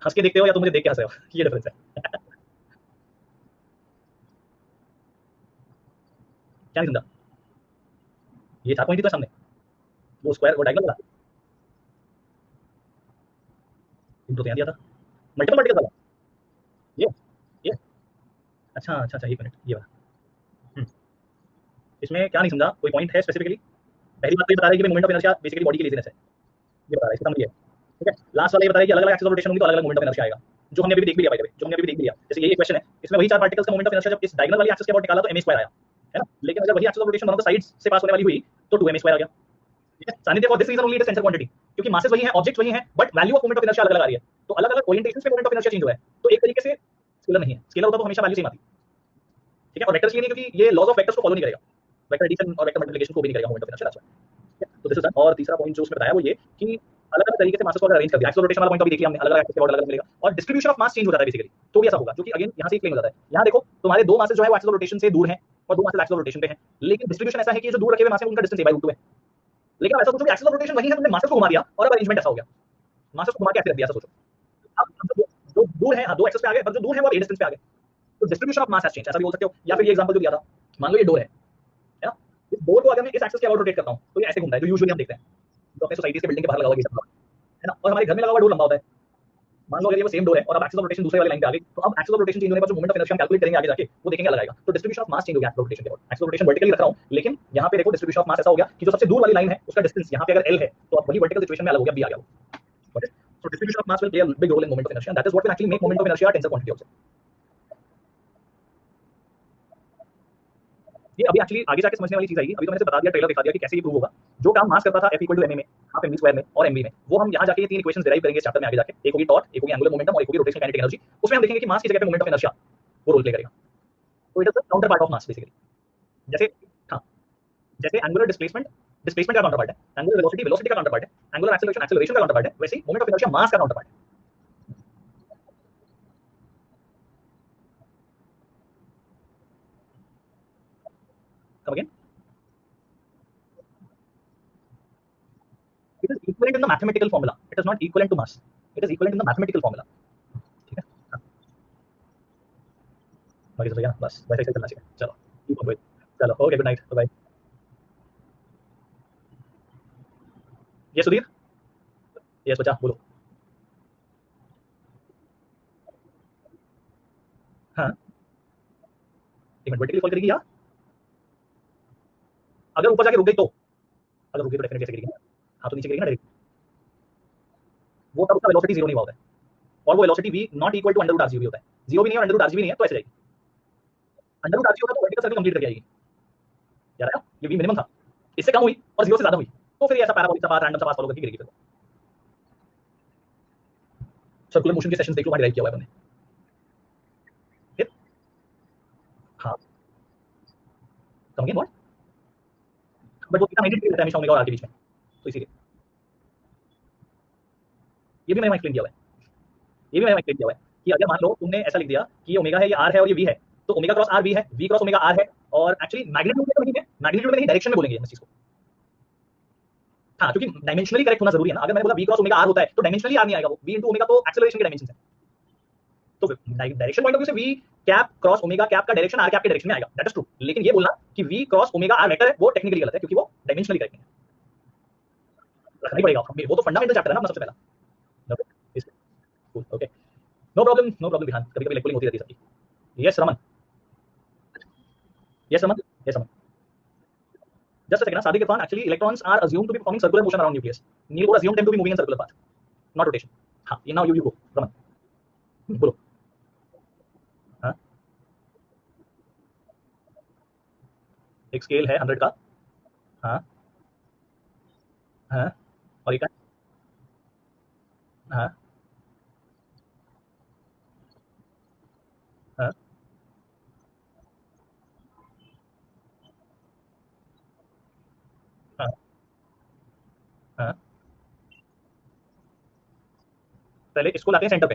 हंस के देखते हो या तुम मुझे देख के हंस रहे हो. ये डिफरेंस है. क्या नहीं समझा? ये 4 पॉइंट ही तो सामने, वो स्क्वायर, वो डायगोनल वाला. तुम तो ध्यान दिया था मल्टीपल पार्टिकल वाला. ये ये अच्छा अच्छा अच्छा, 1 मिनट, ये वाला. इसमें क्या नहीं समझा, कोई पॉइंट है स्पेसिफिकली? पहली बात तो ये बता रही है कि moment of inertia basically body की लेजीनेस है, ये बता रहा है, इसका मतलब ये है. ठीक है. लास्ट वाला ये बता रहा है कि अलग-अलग एक्सिस ऑफ रोटेशन होंगी तो अलग-अलग मोमेंट ऑफ इनर्शिया आएगा, जो हमने अभी देख भी लिया. बाय द वे, जो हमने अभी देख भी लिया. जैसे ये क्वेश्चन है, इसमें वही 4 पार्टिकल्स का मोमेंट ऑफ इनर्शिया जब इस डायगोनल वाली एक्सिस के अबाउट निकाला तो m² आया, है ना. लेकिन अगर वही एक्सिस ऑफ रोटेशन दोनों द साइड्स से पास होने वाली हुई तो 2m² आ गया. ठीक है. Sannidhya for this reason only it is tensor quantity, क्योंकि मासेस वही हैं, ऑब्जेक्ट्स वही हैं, but value of moment of inertia अलग-अलग आ रही है. तो अलग-अलग ओरिएंटेशंस पे मोमेंट ऑफ इनर्शिया चेंज हुआ है. तो एक तरीके से स्केलर नहीं है. स्केलर होता तो हमेशा वैल्यू सेम आती. ठीक है. और वेक्टर्स के लिए नहीं, क्योंकि ये लॉज ऑफ वेक्टर्स को फॉलो नहीं करेगा. वेक्टर एडिशन और वेक्टर मल्टीप्लिकेशन को भी नहीं करेगा मोमेंट ऑफ इनर्शिया. ठीक है. तो दिस इज वन. और तीसरा पॉइंट जो उसमें बताया वो ये कि अलग-अलग तरीके से मासेस को अगर अरेंज कर दिया, एक्सियल रोटेशन वाला पॉइंट अभी देख लिया हमने, अलग-अलग एक्सिस के अबाउट अलग-अलग मिलेगा, और डिस्ट्रीब्यूशन ऑफ मास चेंज हो जाता है बेसिकली. तो भी ऐसा होगा, जो कि अगेन यहां से एक्सप्लेन हो जाता है. यहां देखो तुम्हारे 2 मासेस जो है वो एक्सिस ऑफ रोटेशन से दूर हैं और 2 मासेस एक्सिस ऑफ रोटेशन पे हैं, लेकिन डिस्ट्रीब्यूशन ऐसा है कि जो दूर रखे हुए मास हैं उनका डिस्टेंस a/√2 है. लेकिन ऐसा कुछ भी एक्सिस ऑफ रोटेशन वही है, तुमने मासेस को घुमा दिया और अब अरेंजमेंट ऐसा हो गया. मास को घुमा के ऐसे रख दिया, ऐसा सोचो। अब जो जो दूर है, हाँ, 2 एक्सेस पे आ गए, पर जो दूर है वो अब ए डिस्टेंस पे आ गए। तो distribution of mass has change, ऐसा भी बोल सकते हो। या फिर ये एग्जांपल जो दिया था, मान लो ये डोर है ना, इस डोर को अगर मैं इस एक्सेस के अबाउट रोटेट करता हूँ तो ये ऐसे घूमता है, जो यूजुअली हम देखते हैं, जो अपने सोसाइटी के बिल्डिंग के बाहर लगा हुआ है ना, और हमारे घर में लगा हुआ डोर लंबा होता है। मान लो अगर ये वो सेम डोर है और अब एक्सिस ऑफ रोटेशन दूसरे वाली लाइन पे आ गई, तो अब एक्सिस ऑफ रोटेशन चेंज होने पर जो मोमेंट ऑफ इनर्शिया हम कैलकुलेट करेंगे आगे जाके, वो देखेंगे अलग आएगा। तो डिस्ट्रीब्यूशन ऑफ मास चेंज हो गया एक्सिस ऑफ रोटेशन के बाद। एक्सिस ऑफ रोटेशन वर्टिकली रख रहा हूं, लेकिन यहां पे देखो डिस्ट्रीब्यूशन ऑफ मास ऐसा हो गया कि जो सबसे दूर वाली लाइन है उसका डिस्टेंस यहां पे अगर l है, तो अब वही वर्टिकल सिचुएशन में अलग हो गया, b आ गया वो। Got it? So distribution of mass will play a big role in moment of inertia, that is what will actually make moment of inertia tensor quantity also. ये अभी एक्चुअली आगे जाके समझने वाली चीज आएगी। अभी तो मैंने बता दिया, ट्रेलर दिखा दिया कि कैसे ये प्रूव होगा। जो काम मास करता था F = ma में, हाफ mv स्क्वायर में और mv में, वो हम यहाँ जाके ये तीन इक्वेशंस डिराइव करेंगे इस चैप्टर में आगे जाके। एक होगी टॉर्क, एक होगी एंगुलर मोमेंटम और एक होगी रोटेशनल काइनेटिक एनर्जी। उसमें हम देखेंगे कि मास की जगह पे मोमेंट ऑफ इनर्शिया वो रोल प्ले करेगा। तो it is the counter part of mass basically. जैसे हाँ, जैसे एंगुलर डिस्प्लेसमेंट डिस्प्लेसमेंट का काउंटर पार्ट है, एंगुलर वेलोसिटी वेलोसिटी का काउंटर पार्ट है, एंगुलर एक्सेलरेशन एक्सेलरेशन का काउंटर पार्ट है, वैसे ही मोमेंट ऑफ इनर्शिया मास का काउंटर पार्ट है। Come again, it is equivalent in the mathematical formula, it is not equivalent to mass, it is equivalent in the mathematical formula। ठीक है, हाँ, बाकी सब सही है ना, बस वैसे ही चलना चाहिए। चलो keep on going। चलो ओके, गुड नाइट, बाय। ये सुधीर, यस बच्चा बोलो। हाँ, एक मिनट, वर्टिकली फॉल करेगी या अगर ऊपर जाके रुक गई तो? अगर रुक गई तो डेफिनेटली ऐसे गिरेगी ना। हाँ, तो नीचे गिरेगी ना डायरेक्ट। वो तब उसका वेलोसिटी जीरो नहीं हुआ होता है, और वो velocity v not equal to under root r g भी होता है। जीरो भी नहीं है और अंडर रूट आर जी भी नहीं है, तो ऐसे जाएगी। अंडर रूट आर जी होगा तो वर्टिकल सर्कल कंप्लीट करके आएगी यार, है ना? ये v मिनिमम था, इससे कम हुई और जीरो से ज्यादा हुई, तो फिर ये ऐसा पैराबोलिक सा पाथ, रैंडम सा पाथ फॉलो करके गिरेगी। फिर सर्कुलर मोशन के सेशंस देख लो, वहां डिराइव किया हुआ है हमने। फिर हाँ, समझिए व्हाट, बट वो कितना 90 डिग्री रहता है हमेशा ओमेगा और आर के बीच में, तो इसीलिए ये भी मैंने एक्सप्लेन किया हुआ है। ये भी मैंने एक्सप्लेन किया हुआ है कि अगर मान लो तुमने ऐसा लिख दिया कि ये ओमेगा है, ये आर है और ये वी है, तो ओमेगा क्रॉस आर वी है, वी क्रॉस ओमेगा आर है, और एक्चुअली मैग्नीट्यूड में तो नहीं है, मैग्नीट्यूड में नहीं, डायरेक्शन में बोलेंगे हम इस चीज को। हाँ, क्योंकि डायमेंशनली करेक्ट होना जरूरी है ना। अगर मैंने बोला वी क्रॉस ओमेगा आर होता है तो डायमेंशनली आर नहीं आएगा, वो वी इनटू ओमेगा तो एक्सेलरेशन के डायमेंशन है। तो डायरेक्शन पॉइंट ऑफ व्यू से v cap cross omega cap का डायरेक्शन आर कैप के डायरेक्शन में आएगा, दैट इज ट्रू। लेकिन ये बोलना कि v cross omega r vector है, वो टेक्निकली गलत है, क्योंकि वो डायमेंशनली करेक्ट नहीं है। रखना ही पड़ेगा, वो तो फंडामेंटल चैप्टर है ना अपना सबसे पहला। Okay, no problem, no problem Vihan, कभी कभी लेक्चरिंग होती रहती है सबकी। Yes Raman, yes Raman, yes Raman, just a second. शादी के दौरान actually electrons are assumed to be performing circular motion around nucleus, Niels would assume them to be moving in circular path, not rotation। हाँ, ये नाउ यू गो रमन, बोलो। हाँ, एक scale है 100 का। हाँ, हाँ, और एक हाँ, हाँ, हाँ, हाँ, पहले इसको लाते हैं सेंटर पे।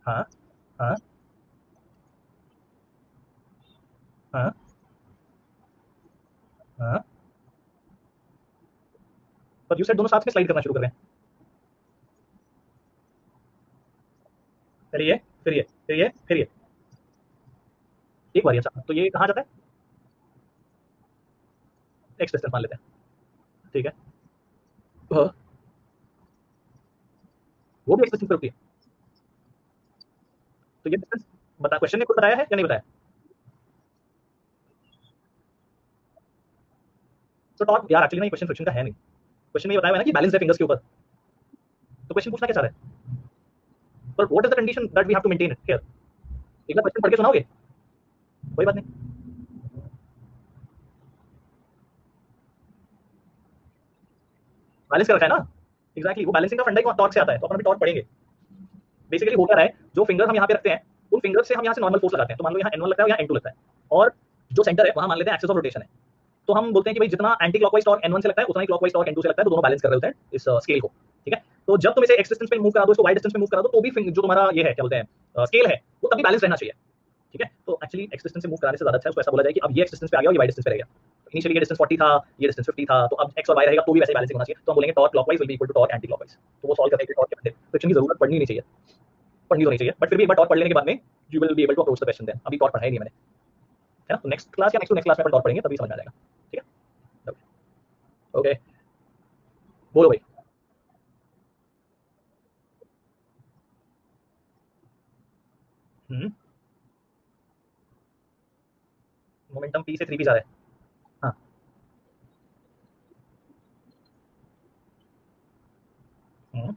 हाँ, हाँ, हाँ, हाँ, पर यू सेड दोनों साथ में स्लाइड करना शुरू कर रहे हैं। पहले ये, फिर ये, फिर ये, फिर ये, एक बार। अच्छा, तो ये कहाँ जाता है? एक्स डिस्टेंस मान लेते हैं, ठीक है। हाँ, वो भी एक्स डिस्टेंस पे होती है। तो ये डिस्टेंस बता, क्वेश्चन ने खुद बताया है या नहीं बताया? तो टॉर्क यार एक्चुअली ना, क्वेश्चन फ्रिक्शन का है नहीं। क्वेश्चन में ये बताया हुआ है ना कि बैलेंस है फिंगर्स के ऊपर, तो क्वेश्चन पूछना क्या चाह रहा है? पर what is the condition that we have to maintain it here? एक बार क्वेश्चन पढ़ के सुनाओगे? कोई बात नहीं, बैलेंस कर रखा है ना। एग्जैक्टली, वो बैलेंसिंग का फंडा ही टॉर्क से आता है, तो अपन अभी टॉर्क पढ़ेंगे। बेसिकली होता रहा है, जो फिंगर हम यहाँ पे रखते हैं, उन फिंगर से हम यहाँ से नॉर्मल फोर्स लगाते हैं। तो मान लो यहाँ N1 लगता है और यहाँ N2 लगता है, और जो सेंटर है वहाँ मान लेते हैं एक्सिस ऑफ रोटेशन है। तो हम बोलते हैं कि भाई जितना एंटी क्लॉकवाइज टॉर्क N1 से लगता है उतना ही क्लॉकवाइज टॉर्क N2 से लगता है, तो दोनों बैलेंस कर रहे होते हैं इस स्केल को। ठीक है, तो जब तुम इसे एक्स डिस्टेंस पे मूव करा दो, इसको वाई डिस्टेंस पे मूव करा दो, तो भी जो तुम्हारा ये है क्या बोलते हैं स्केल है, वो तभी बैलेंस रहना चाहिए। ठीक है, तो एक्चुअली एक्स डिस्टेंस से मूव कराने से ज्यादा अच्छा है उसको ऐसा बोला जाए कि अब ये एक्स डिस्टेंस पे आ गया और ये वाई डिस्टेंस पे रह गया। इनिशियली ये डिस्टेंस 40 था, ये डिस्टेंस 50 था, तो अब एक्स और वाई रहेगा तो भी वैसे बैलेंसिंग होना चाहिए। तो हम बोलेंगे torque clockwise will be equal to torque anti clockwise. तो वो सॉल्व करने के लिए टॉर्क के बंदे क्वेश्चन की जरूरत पड़नी नहीं चाहिए, पढ़नी तो नहीं चाहिए, बट फिर भी एक बार टॉर्क पढ़ लेने के बाद में you will be able to approach the question. Then अभी टॉर्क पढ़ा ही नहीं मैंने, है ना, तो नेक्स्ट क्लास या नेक्स्ट टू नेक्स्ट क्लास में अपन टॉर्क पढ़ेंगे तभी समझ में आ जाएगा। ठीक है, ओके, बोलो भाई। मोमेंटम पी से 3 पी जा रहा है। हाँ, हम्म।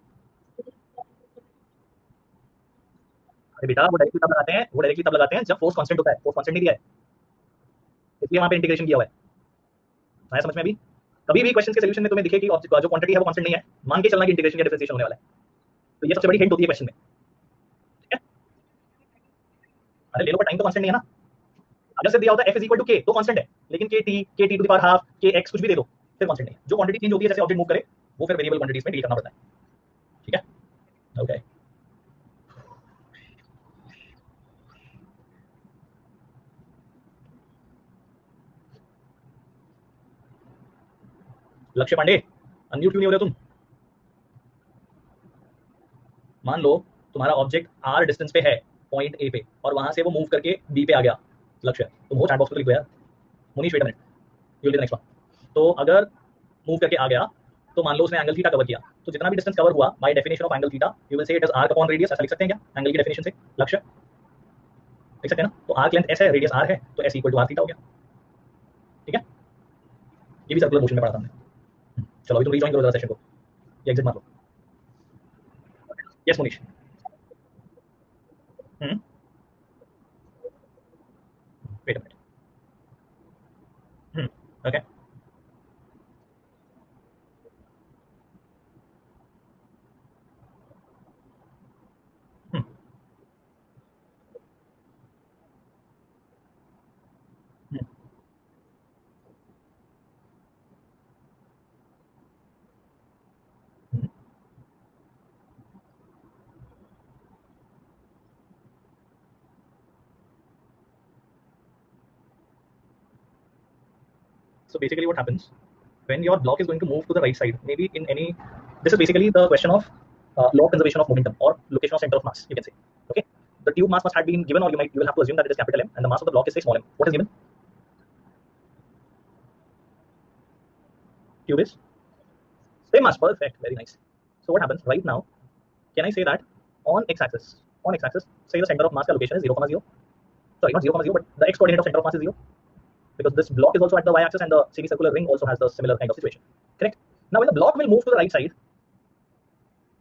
अरे बेटा वो डायरेक्टली तब लगाते हैं, वो डायरेक्टली तब लगाते हैं जब फोर्स कांस्टेंट होता है, फोर्स कांस्टेंट नहीं दिया है इसलिए वहां पे इंटीग्रेशन किया हुआ है। आया समझ में अभी? कभी भी क्वेश्चन के सोल्यूशन में तुम्हें दिखे कि जो क्वांटिटी है वो कांस्टेंट नहीं है, मान के चलना कि इंटीग्रेशन या डिफरेंशिएशन होने वाला है। तो ये सबसे बड़ी हिंट होती है क्वेश्चन में। ठीक है, अरे ले लो पर टाइम तो कांस्टेंट नहीं है ना। अगर से दिया होता है f इज इक्वल टू के तो कांस्टेंट है, लेकिन k t to the power half के एक्स कुछ भी दे दो फिर कांस्टेंट नहीं है। जो क्वांटिटी चेंज होती है जैसे ऑब्जेक्ट मूव करे वो फिर वेरिएबल क्वांटिटीज में डील करना पड़ता है। ठीक है, ओके। लक्ष्य पांडे, अनम्यूट क्यों नहीं हो रहे हो तुम? मान लो तुम्हारा ऑब्जेक्ट आर डिस्टेंस पे है पॉइंट ए पे और वहां से वो मूव करके बी पे आ गया। लक्ष्य तुम हो चैट बॉक्स पे लिख दो यार। Munish wait a minute, you will the next one. तो अगर मूव करके आ गया तो मान लो उसने एंगल थीटा कवर किया, तो जितना भी डिस्टेंस कवर हुआ by definition of angle theta you will say it is arc upon radius. ऐसा लिख सकते हैं क्या एंगल की डेफिनेशन से? लक्ष्य लिख सकते हैं ना, तो आर्क लेंथ एस है, रेडियस आर है, तो s equal to r theta हो गया। ठीक है, ये भी सर्कुलर मोशन में पढ़ा था हमने। चलो अभी तुम रीजॉइन करो जरा सेशन को, ये एग्जिट मार लो। Yes Munish. Wait a minute. Okay, so basically what happens when your block is going to move to the right side, maybe in any, this is basically the question of law of conservation of momentum or location of center of mass, you can say. Okay, the tube mass must have been given, or you will have to assume that it is capital M and the mass of the block is say small m. What is given? Tube is same mass. Perfect, very nice. So what happens right now, can I say that on x-axis, say the center of mass location is 0, 0, sorry not 0, 0, but the x coordinate of center of mass is 0, because this block is also at the y-axis and the semicircular ring also has the similar kind of situation. Correct. Now when the block will move to the right side,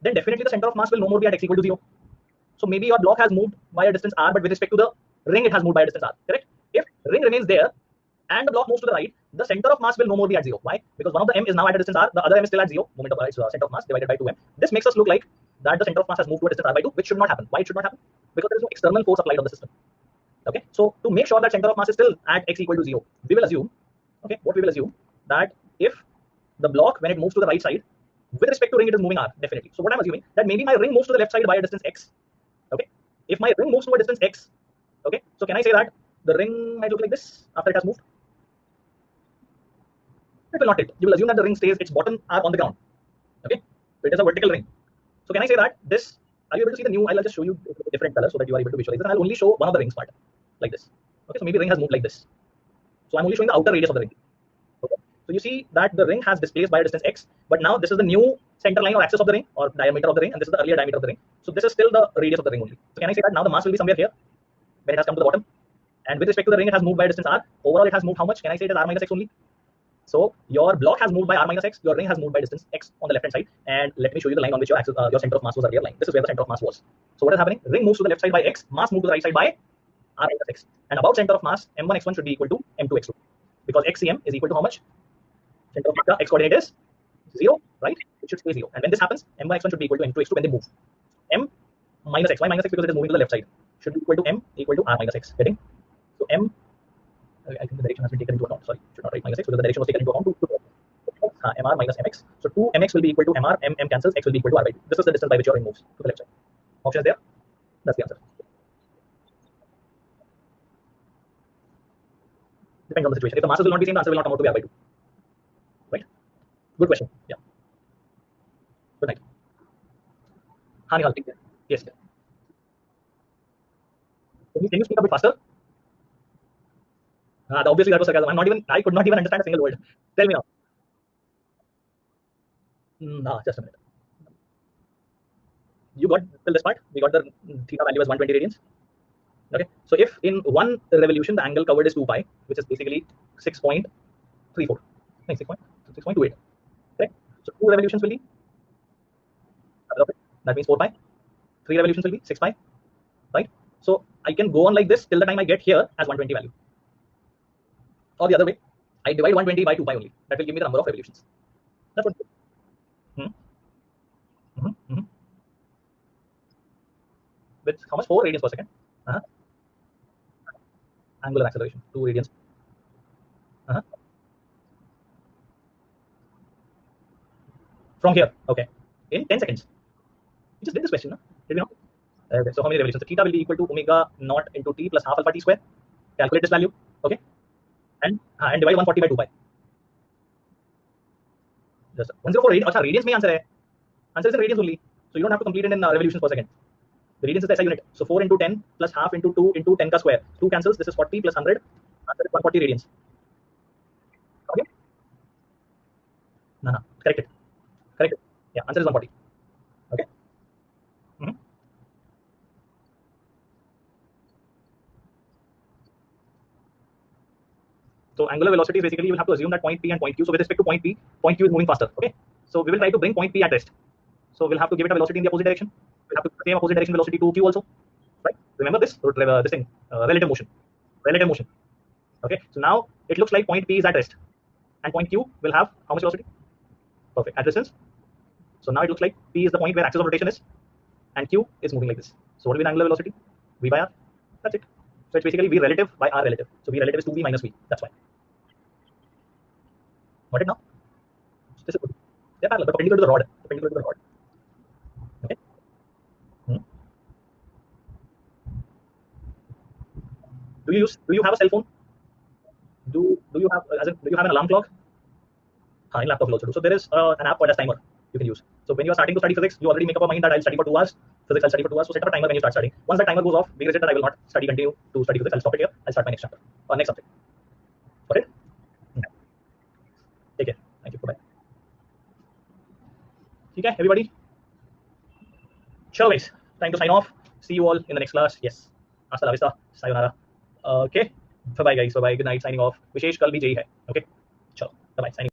then definitely the center of mass will no more be at x equal to 0. So maybe your block has moved by a distance r, but with respect to the ring, it has moved by a distance r. Correct. If ring remains there and the block moves to the right, the center of mass will no more be at 0. Why? Because one of the m is now at a distance r, the other m is still at 0. Moment of center of mass divided by 2m. This makes us look like that the center of mass has moved to a distance r by 2, which should not happen. Why it should not happen? Because there is no external force applied on the system. Okay. So to make sure that center of mass is still at x equal to 0, we will assume, okay, what we will assume, that if the block, when it moves to the right side, with respect to ring, it is moving r, definitely. So what I'm assuming, that maybe my ring moves to the left side by a distance x. Okay. If my ring moves to a distance x, okay, so can I say that the ring might look like this after it has moved? It will not tilt. You will assume that the ring stays, its bottom are on the ground. Okay. So it is a vertical ring. So can I say that this, are you able to see the new, I'll just show you different colors so that you are able to visualize this. And I'll only show one of the rings part, like this. Okay, so maybe ring has moved like this. So I'm only showing the outer radius of the ring. Okay. So you see that the ring has displaced by a distance x, but now this is the new center line or axis of the ring or diameter of the ring, and this is the earlier diameter of the ring. So this is still the radius of the ring only. So can I say that now the mass will be somewhere here when it has come to the bottom? And with respect to the ring, it has moved by a distance r. Overall, it has moved how much? Can I say it is r minus x only? So your block has moved by r minus x, your ring has moved by distance x on the left hand side. And let me show you the line on which your axis, your center of mass was earlier lying. This is where the center of mass was. So what is happening? Ring moves to the left side by x, mass moves to the right side by r minus x. And about center of mass, m1 x1 should be equal to m2 x2, because xcm is equal to how much? Center of mass, x coordinate is 0, right? It should stay 0. And when this happens, m1 x1 should be equal to m2 x2 when they move. M minus x, why minus x? Because it is moving to the left side, should be equal to m equal to r minus x. Getting? So m, I think the direction has been taken into account. Sorry, should not write minus x because the direction was taken into account to mr minus mx. So 2mx will be equal to mr, m cancels, x will be equal to r by 2. This is the distance by which your ring moves to the left side. Option is there. That's the answer. Depends on the situation. If the masses will not be same, the answer will not come out to be r by 2. Right? Good question. Yeah. Good night. हाँ निकाल ठीक है. Yes. Can you speak a bit faster? Obviously that was sarcasm. I could not even understand a single word. Tell me now. Just a minute. You got till this part. We got the theta value as 120 radians. Okay. So if in one revolution the angle covered is 2 pi, which is basically 6.34, no, 6.28. Okay. So 2 revolutions will be, that means 4 pi. 3 revolutions will be 6 pi, right? So I can go on like this till the time I get here as 120 value. Or the other way, I divide 120 by 2 pi only. That will give me the number of revolutions. That's what. With how much? 4 radians per second. Angular acceleration, 2 radians. From here, okay, in 10 seconds. We just did this question, no? Did we not? Okay, so how many revolutions? So theta will be equal to omega naught into t plus half alpha t square. Calculate this value, okay, and divide 140 by 2 pi. Just 104 radians. अच्छा, radians में answer है. Answer is in radians only. So you don't have to complete it in revolutions per second. The radians is the SI unit. So 4 into 10 plus half into 2 into 10 ka square. 2 cancels. This is 40 plus 100. Answer is 140 radians. Okay? No. Correct it. Correct it. Yeah, answer is 140. Okay? So angular velocity is basically, you will have to assume that point P and point Q. So with respect to point P, point Q is moving faster. Okay? So we will try to bring point P at rest. So we'll have to give it a velocity in the opposite direction. We'll have to same opposite direction velocity to Q also. Right? Remember this? This thing, relative motion. Relative motion. Okay? So now it looks like point P is at rest. And point Q will have how much velocity? Perfect. At distance. So now it looks like P is the point where axis of rotation is. And Q is moving like this. So what will be the angular velocity? V by R. That's it. So it's basically V relative by R relative. So V relative is 2V minus V. That's why. Got it now? So this is good. They're parallel, but perpendicular to the rod. Perpendicular to the rod. Okay. Do you have a cell phone? Do you have an alarm clock? In laptop will also do. So there is an app called as timer you can use. So when you are starting to study physics, you already make up a mind that I'll study for 2 hours. Physics I'll study for 2 hours. So set up a timer when you start studying. Once the timer goes off, be registered that I will not continue to study physics. I'll stop it here. I'll start my next chapter or next subject. Got it? Take care. Thank you. Bye. Okay, everybody. Sure, guys. Time to sign off. See you all in the next class. Yes. Hasta la vista. Sayonara. Okay. Bye bye, guys. Bye bye. Good night. Signing off. Vishesh kal bhi JEE hai. Okay. Chalo. Bye bye. Signing.